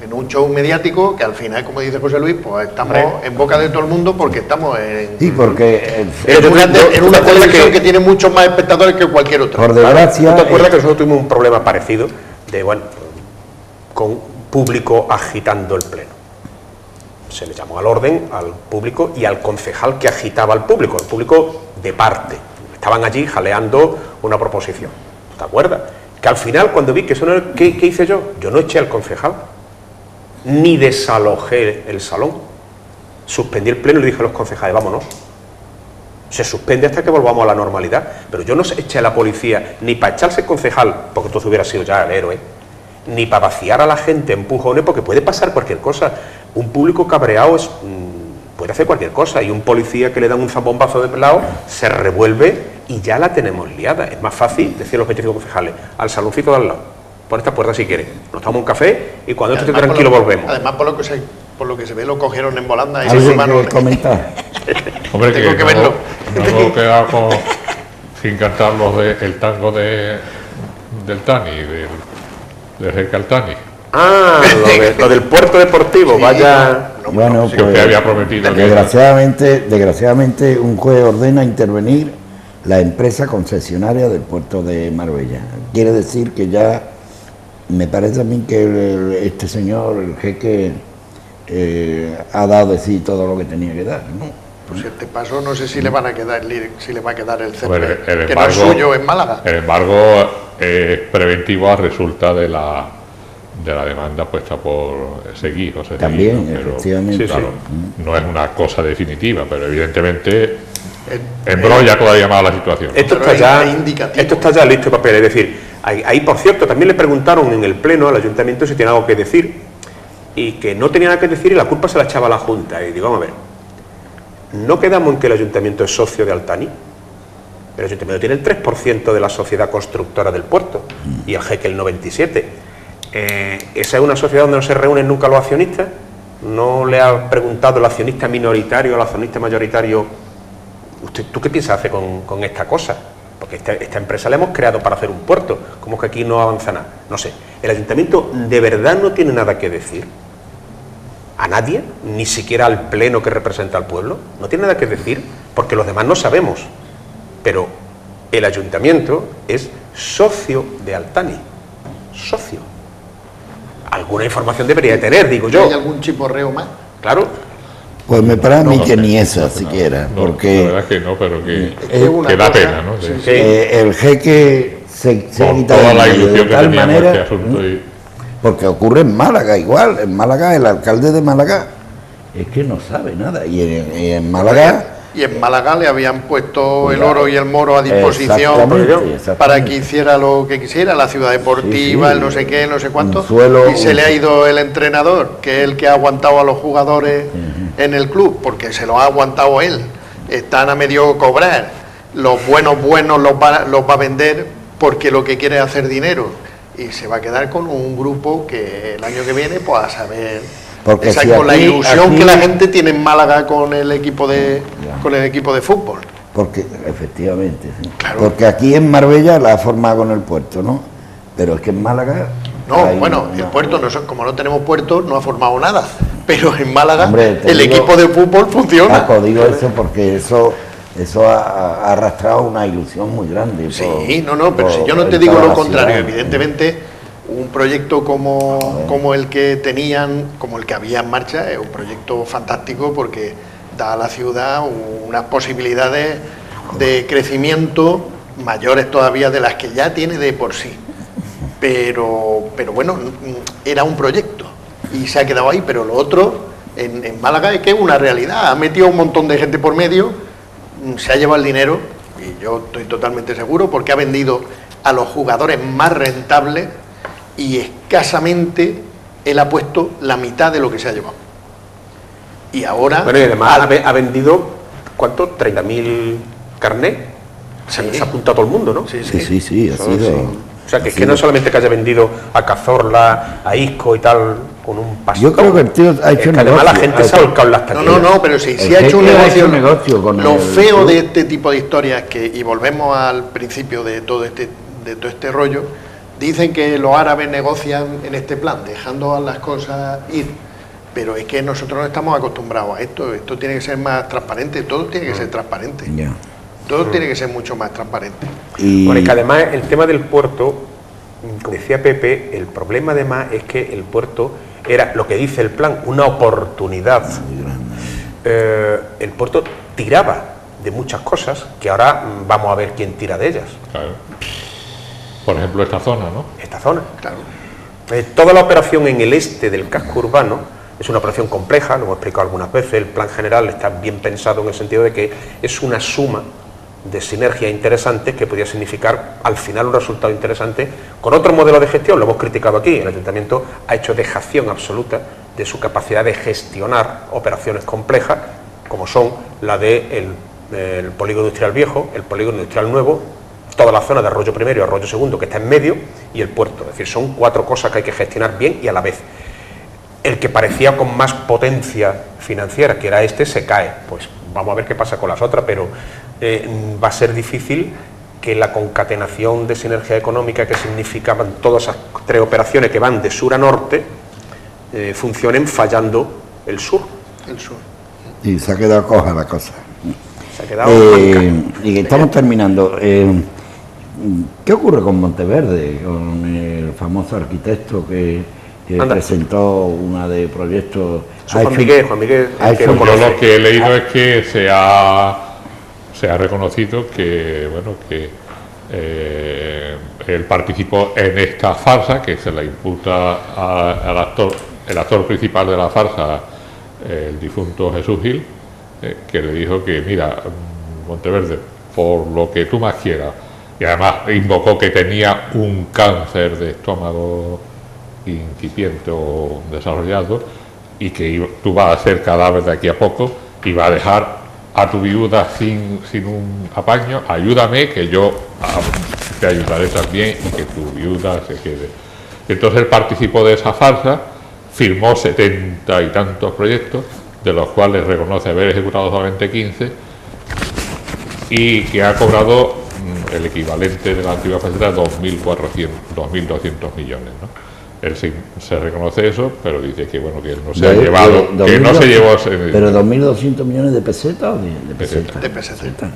En un show mediático que al final, como dice José Luis, pues estamos en boca de todo el mundo porque estamos en una televisión que tiene muchos más espectadores que cualquier otra. Por desgracia, ¿no te acuerdas que nosotros tuvimos un problema parecido con público agitando el pleno? Se le llamó al orden al público y al concejal que agitaba al público, el público de parte. Estaban allí jaleando una proposición. ¿Te acuerdas? Que al final, cuando vi que eso no era, ¿qué hice yo? Yo no eché al concejal, ni desalojé el salón. Suspendí el pleno y le dije a los concejales, vámonos. Se suspende hasta que volvamos a la normalidad. Pero yo no eché a la policía ni para echarse el concejal, porque entonces hubiera sido ya el héroe, ni para vaciar a la gente empujones, porque puede pasar cualquier cosa. Un público cabreado puede hacer cualquier cosa, y un policía que le dan un zambombazo de lado se revuelve y ya la tenemos liada. Es más fácil decir a los 25 concejales, al saloncito de al lado, por esta puerta si quiere, nos tomamos un café y cuando esté tranquilo volvemos. Además, por lo que se ve, lo cogieron en volanda y ¿algo que comentar? Hombre, tengo que verlo. No hemos quedado sin cantar el tango del Tani, del Jerca Tani. Ah, lo del puerto deportivo, sí, vaya... Bueno, sí, pues, había prometido desgraciadamente un juez ordena intervenir la empresa concesionaria del puerto de Marbella. Quiere decir que ya me parece también que este señor, el jeque, ha dado de sí todo lo que tenía que dar, ¿no? Pues este paso no sé si le van a quedar, si le va a quedar el césped, Bueno, el que no es suyo en Málaga. El embargo es preventivo a resulta de la demanda puesta por Seguí, José Seguí, También, ¿no? efectivamente. Sí, claro, no es una cosa definitiva, pero evidentemente embrolla todavía más la situación, ¿no? Esto está ya listo de papel, es decir, ahí por cierto, también le preguntaron en el pleno al ayuntamiento si tiene algo que decir, y que no tenía nada que decir y la culpa se la echaba a la Junta. Y digo, vamos a ver, ¿no quedamos en que el ayuntamiento es socio de Altani? El ayuntamiento tiene el 3% de la sociedad constructora del puerto y el jeque el 97%. ¿Esa es una sociedad donde no se reúnen nunca los accionistas? ¿No le ha preguntado el accionista minoritario al accionista mayoritario, ¿tú qué piensas hacer con esta cosa? Porque esta empresa la hemos creado para hacer un puerto, ¿cómo es que aquí no avanza nada? No sé, ¿el ayuntamiento de verdad no tiene nada que decir? ¿A nadie? ¿Ni siquiera al pleno que representa al pueblo? No tiene nada que decir, porque los demás no sabemos. Pero el ayuntamiento es socio de Altani. Socio. Alguna información debería tener, digo yo. ¿Hay algún chiporreo más? Claro. Pues me parece a mí que ni esa siquiera, No, porque la verdad es que no, pero que una da cosa- pena, ¿no? sí, Sí. sí. el jeque se ha Con quitado toda el la medio ilusión de que tal teníamos manera, este asunto y... porque ocurre en Málaga igual. En Málaga el alcalde de Málaga es que no sabe nada, y en Málaga Y en Málaga le habían puesto el Cuidado. oro y el moro a disposición Exactamente. para que hiciera lo que quisiera, la ciudad deportiva, Sí, sí. el no sé qué, no sé cuánto. Un suelo- y se le ha ido el entrenador, que es el que ha aguantado a los jugadores en el club, porque se lo ha aguantado él. Están a medio cobrar. Los buenos los va a vender porque lo que quiere es hacer dinero. Y se va a quedar con un grupo que el año que viene, pues a saber... Porque Esa si con la aquí- ilusión aquí- que la gente tiene en Málaga con el equipo de fútbol. porque efectivamente, sí. Claro. Porque aquí en Marbella la ha formado con el puerto, ¿no? Pero es que en Málaga No, hay bueno, el puerto, como no tenemos puerto, no ha formado nada. Pero en Málaga Hombre, te el digo- equipo de fútbol funciona. Paco, digo eso porque eso ha arrastrado una ilusión muy grande. Sí, no, pero si yo no en te digo toda lo la contrario, ciudad. evidentemente un proyecto como el que tenían, como el que había en marcha, es un proyecto fantástico porque da a la ciudad unas posibilidades de crecimiento mayores todavía de las que ya tiene de por sí. Pero bueno, era un proyecto y se ha quedado ahí, pero lo otro en Málaga es que es una realidad, ha metido un montón de gente por medio, se ha llevado el dinero y yo estoy totalmente seguro porque ha vendido a los jugadores más rentables y escasamente él ha puesto la mitad de lo que se ha llevado. Y ahora... Bueno, y además ha vendido, ¿cuánto? 30.000 carnets. Se ha apuntado todo el mundo, ¿no? Sí, Sí, ha Eso sido. sí. O sea, que ha es que no sido. solamente que haya vendido a Cazorla, a Isco y tal, con un pastón. Yo creo que el tío ha hecho Es que negocio. además la gente se ha volcado en las No, taquillas. pero sí, El ha hecho un jeque ha negocio. hecho negocio con Lo el feo club. de este tipo de historias y volvemos al principio de todo este rollo, dicen que los árabes negocian en este plan, dejando las cosas ir. Pero es que nosotros no estamos acostumbrados a esto tiene que ser más transparente, todo tiene que ser transparente. Ya. Todo tiene que ser mucho más transparente. Y Bueno, y que además el tema del puerto, como decía Pepe, el problema además es que el puerto era, lo que dice el plan, una oportunidad. El puerto tiraba de muchas cosas que ahora vamos a ver quién tira de ellas. Claro. Por ejemplo, esta zona, ¿no? Esta zona. Claro. Toda la operación en el este del casco urbano es una operación compleja, lo hemos explicado algunas veces, el plan general está bien pensado en el sentido de que es una suma de sinergias interesantes que podría significar al final un resultado interesante con otro modelo de gestión, lo hemos criticado aquí, el ayuntamiento ha hecho dejación absoluta de su capacidad de gestionar operaciones complejas como son la de el polígono industrial viejo, el polígono industrial nuevo, toda la zona de Arroyo Primero y Arroyo Segundo que está en medio y el puerto, es decir, son 4 cosas que hay que gestionar bien y a la vez. El que parecía con más potencia financiera, que era este, se cae. Pues vamos a ver qué pasa con las otras, pero va a ser difícil que la concatenación de sinergia económica que significaban todas esas 3 operaciones que van de sur a norte funcionen fallando el sur. El sur. y se ha quedado coja la cosa. Se ha quedado manca. Y que estamos terminando. ¿Qué ocurre con Monteverde, con el famoso arquitecto que presentó una de proyectos? Juan Miguel, Yo lo que he leído es que se ha reconocido que, bueno, que él participó en esta farsa que se le imputa al actor, el actor principal de la farsa, el difunto Jesús Gil, que le dijo que, mira, Monteverde, por lo que tú más quieras, y además invocó que tenía un cáncer de estómago incipiente o desarrollado, y que tú vas a ser cadáver de aquí a poco y vas a dejar a tu viuda sin un apaño, ayúdame que yo te ayudaré también y que tu viuda se quede. Entonces él participó de esa farsa, firmó 70 y tantos proyectos, de los cuales reconoce haber ejecutado solamente 15, y que ha cobrado el equivalente de la antigua faceta 2.200 millones, ¿no? Él se reconoce eso, pero dice que bueno, que él no se ha llevado, que no se llevó... ¿Pero 2.200 millones de pesetas o de pesetas? De pesetas.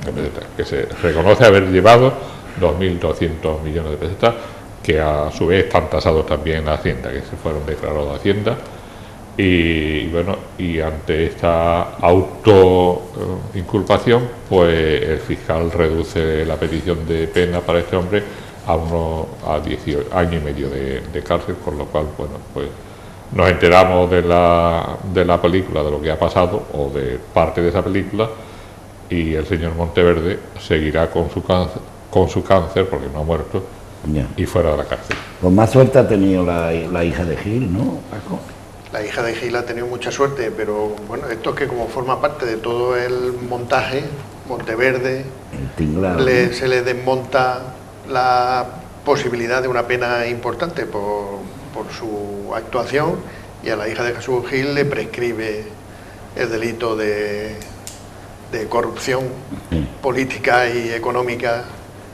Que se reconoce haber llevado 2.200 millones de pesetas, que a su vez están tasados también en la Hacienda, que se fueron declarados de Hacienda. Y bueno, y ante esta autoinculpación, pues el fiscal reduce la petición de pena para este hombre a 18 años y medio de cárcel, por lo cual, bueno, pues nos enteramos de la película, de lo que ha pasado, o de parte de esa película, y el señor Monteverde seguirá con su cáncer, porque no ha muerto, y fuera de la cárcel. Pues más suerte ha tenido la hija de Gil, ¿no, Paco? La hija de Gil ha tenido mucha suerte, pero bueno, esto es que como forma parte de todo el montaje, Monteverde, el tinglado, se le desmonta la posibilidad de una pena importante por su actuación, y a la hija de Jesús Gil le prescribe el delito de corrupción política y económica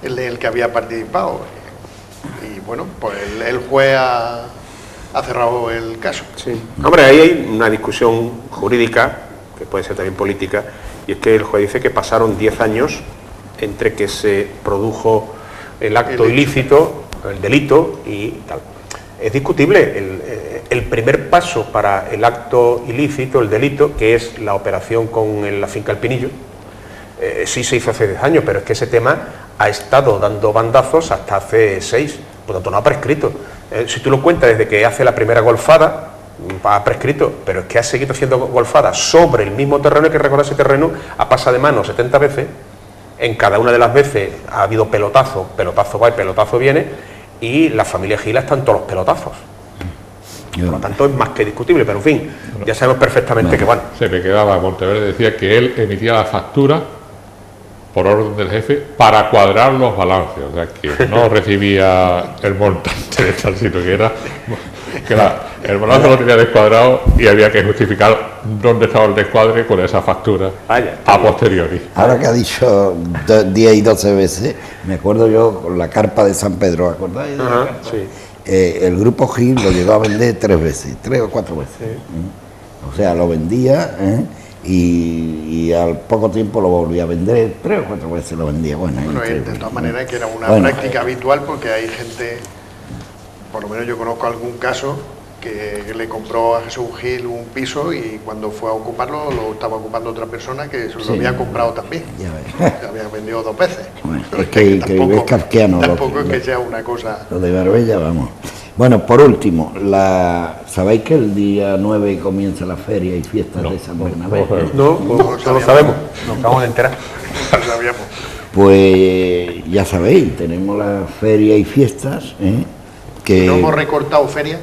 en el que había participado. Y bueno, pues el juez ha cerrado el caso. Sí. Hombre, ahí hay una discusión jurídica, que puede ser también política, y es que el juez dice que pasaron 10 años entre que se produjo el acto ilícito, el delito y tal. Es discutible el primer paso para el acto ilícito, el delito, que es la operación con la finca El Pinillo. Sí se hizo hace 10 años, pero es que ese tema ha estado dando bandazos hasta hace 6, por lo tanto no ha prescrito. Si tú lo cuentas desde que hace la primera golfada, ha prescrito, pero es que ha seguido haciendo golfadas sobre el mismo terreno, y que recordar ese terreno ha pasado de mano 70 veces. En cada una de las veces ha habido pelotazo va y pelotazo viene, y la familia Gila están todos los pelotazos. Por lo tanto es más que discutible, pero en fin, ya sabemos perfectamente que bueno. Se me quedaba, Monteverde decía que él emitía la factura por orden del jefe para cuadrar los balances, o sea que no recibía el montante de tal, sino que era que el balance lo tenía descuadrado y había que justificar dónde estaba el descuadre con esa factura a posteriori. Ahora que ha dicho 10 y 12 veces, me acuerdo yo con la carpa de San Pedro, ¿acordáis? Sí. El grupo Gil lo llegó a vender 3 veces, 3 o 4 veces. Sí. O sea, lo vendía y al poco tiempo lo volvía a vender, 3 o 4 veces lo vendía. Bueno, de todas maneras que era una práctica habitual, porque hay gente, por lo menos yo conozco algún caso, que le compró a Jesús Gil un piso y cuando fue a ocuparlo lo estaba ocupando otra persona que se lo había comprado también. Ya ves. Se había vendido 2 veces. Bueno, es que es kafkiano. Tampoco es que sea una cosa... Lo de Marbella, vamos. Bueno, por último, ¿sabéis que el día 9 comienza la feria y fiestas de San Bernabé? No lo sabemos, nos acabamos de enterar. No lo sabíamos. Pues ya sabéis, tenemos la feria y fiestas, que... ¿No hemos recortado feria?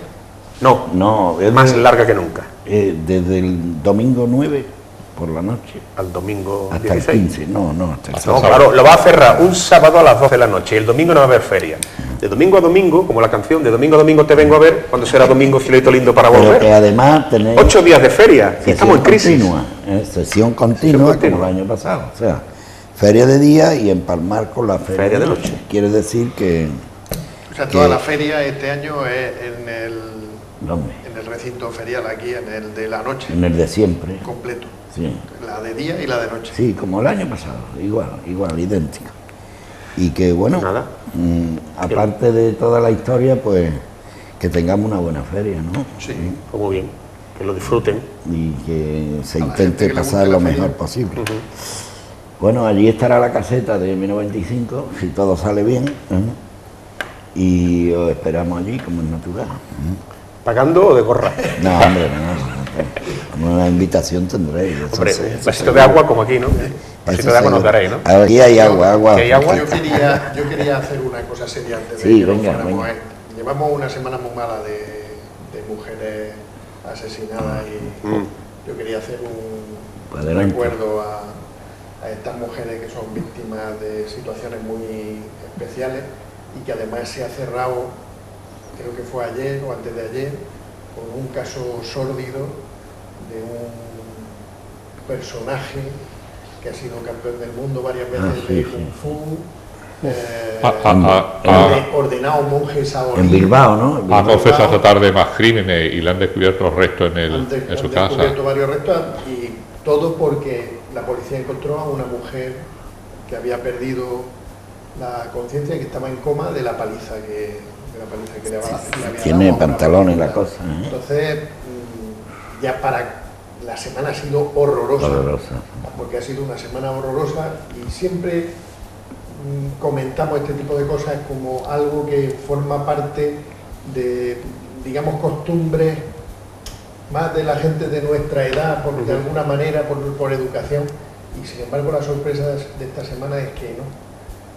No, es más larga que nunca. Desde el domingo 9 por la noche al domingo hasta 16. El 15, hasta el sábado. Claro, lo va a cerrar un sábado a las 12 de la noche y el domingo no va a haber feria. De domingo a domingo, como la canción, de domingo a domingo te vengo a ver, cuando será domingo cielito lindo para volver. Pero que además tenéis 8 días de feria, y estamos en crisis. Sesión continua como el año pasado, o sea, feria de día y empalmar con la feria de noche. Quiere decir que... O sea, toda la feria este año es en el recinto ferial, aquí en el de la noche. En el de siempre. Completo. Sí. La de día y la de noche. Sí, como el año pasado, igual, idéntico. Y que bueno, Nada. aparte de toda la historia, pues que tengamos una buena feria, ¿no? Sí. Pues muy bien, que lo disfruten. Y que se A la gente intente que le pasar guste lo la feria. mejor posible. Bueno, allí estará la caseta de 1925, si todo sale bien, y os esperamos allí como es natural. ¿Pagando o de gorra? No, hombre, no. Una invitación tendréis. eso Hombre, sí, un eso vasito seguro. de agua como aquí, ¿no? Eso Vasito de agua nos seguro. daréis, ¿no? Aquí hay agua. ¿Aquí hay agua? Yo quería hacer una cosa seria antes de Sí, que nos venga, fuéramos. venga. Llevamos una semana muy mala de mujeres asesinadas y yo quería hacer un Adelante. recuerdo a estas mujeres que son víctimas de situaciones muy especiales y que además se ha cerrado, creo que fue ayer o antes de ayer, con un caso sórdido de un personaje que ha sido campeón del mundo varias veces sí, de sí. Kung Fu, ordenado monje saorí. En Bilbao, ¿no? Ha confesado esta tarde más crímenes y le han descubierto los restos en su Han casa. descubierto varios restos y todo porque la policía encontró a una mujer que había perdido la conciencia y que estaba en coma de la paliza que le había Tiene dado a una pantalones la prostituta. cosa, ¿eh? Entonces, ya para la semana ha sido horrorosa, Horrorosa. porque ha sido una semana horrorosa y siempre comentamos este tipo de cosas como algo que forma parte de, digamos, costumbres más de la gente de nuestra edad, de alguna manera, por educación, y sin embargo la sorpresa de esta semana es que no,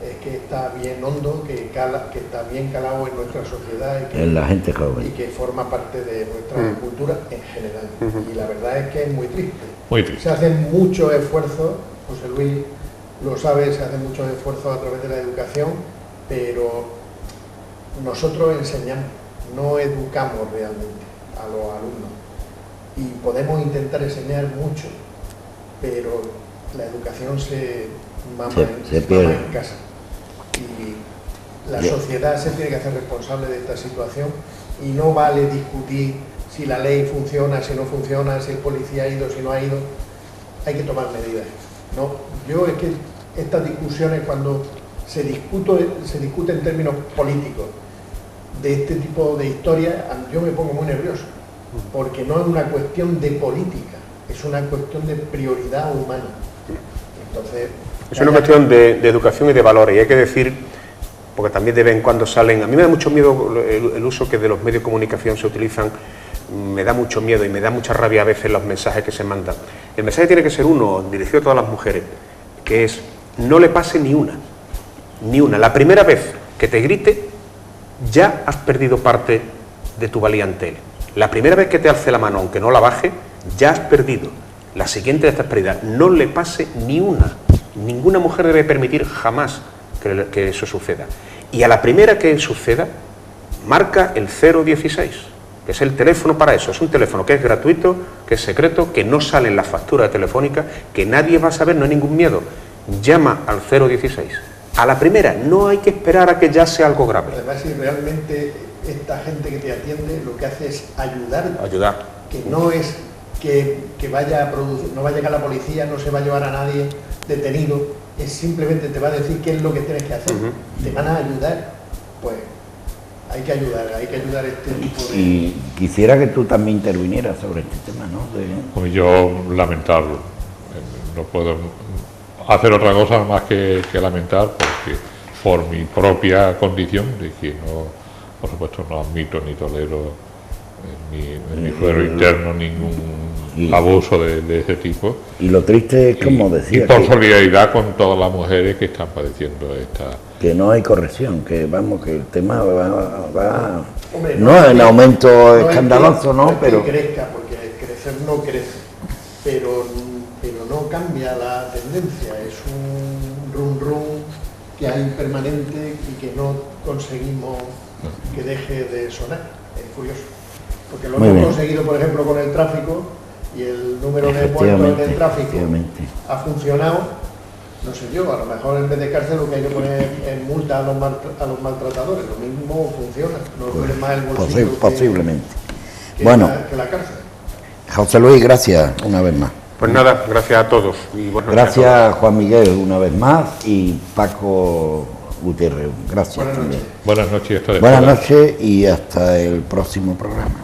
es que está bien hondo, que está bien calado en nuestra sociedad y que, En la gente y joven. que forma parte de nuestra cultura en general. Y la verdad es que es muy triste. Muy triste. Se hacen muchos esfuerzos, José Luis lo sabe, se hacen muchos esfuerzos a través de la educación, pero nosotros enseñamos, no educamos realmente a los alumnos. Y podemos intentar enseñar mucho, pero la educación se mama Se pierde. en casa. Y la sociedad se tiene que hacer responsable de esta situación y no vale discutir si la ley funciona, si no funciona, si el policía ha ido, si no ha ido. Hay que tomar medidas. No, yo es que estas discusiones, cuando se discute en términos políticos de este tipo de historias, yo me pongo muy nervioso, porque no es una cuestión de política, es una cuestión de prioridad humana. Entonces, Es una cuestión de educación y de valores, y hay que decir, porque también de vez en cuando salen, a mí me da mucho miedo el uso que de los medios de comunicación se utilizan, me da mucho miedo y me da mucha rabia a veces los mensajes que se mandan. El mensaje tiene que ser uno, dirigido a todas las mujeres, que es, no le pase ni una. La primera vez que te grite, ya has perdido parte de tu valía ante él. La primera vez que te alce la mano, aunque no la baje, ya has perdido. La siguiente ya estás perdida. No le pase ni una. Ninguna mujer debe permitir jamás que eso suceda. Y a la primera que suceda, marca el 016, que es el teléfono para eso. Es un teléfono que es gratuito, que es secreto, que no sale en la factura telefónica, que nadie va a saber, no hay ningún miedo. Llama al 016. A la primera, no hay que esperar a que ya sea algo grave. además, si realmente esta gente que te atiende lo que hace es ayudarte, Ayudar. que no es que vaya a producir, no va a llegar la policía, no se va a llevar a nadie detenido, es simplemente te va a decir qué es lo que tienes que hacer. Te van a ayudar, pues hay que ayudar a este tipo de... Y quisiera que tú también intervinieras sobre este tema, ¿no? Pues yo lamentarlo. No puedo hacer otra cosa más que lamentar, porque por mi propia condición, de que no, por supuesto no admito ni tolero en mi fuero interno ningún abuso de ese tipo. Y lo triste es, como decía, y por solidaridad con todas las mujeres que están padeciendo esta... que no hay corrección, que vamos, que el tema va Hombre, no en aumento no escandaloso, no ¿no? es Pero que crezca, porque crecer no crece, pero no cambia la tendencia, es un rum rum que hay permanente y que no conseguimos que deje de sonar. Es curioso, porque lo Muy hemos bien. conseguido, por ejemplo, con el tráfico, y el número de muertos en el tráfico efectivamente. ha funcionado. No sé yo, a lo mejor en vez de cárcel lo que hay que poner en multa a los maltratadores, lo mismo funciona, no duele más el bolsillo Posiblemente. que Bueno, que la cárcel. José Luis, gracias una vez más. Pues nada, gracias a todos. Y buenas noches a todos. Gracias Juan Miguel una vez más y Paco UTRU. Gracias. Buenas noches. Buenas noches y hasta Buenas después. noches y hasta el próximo programa.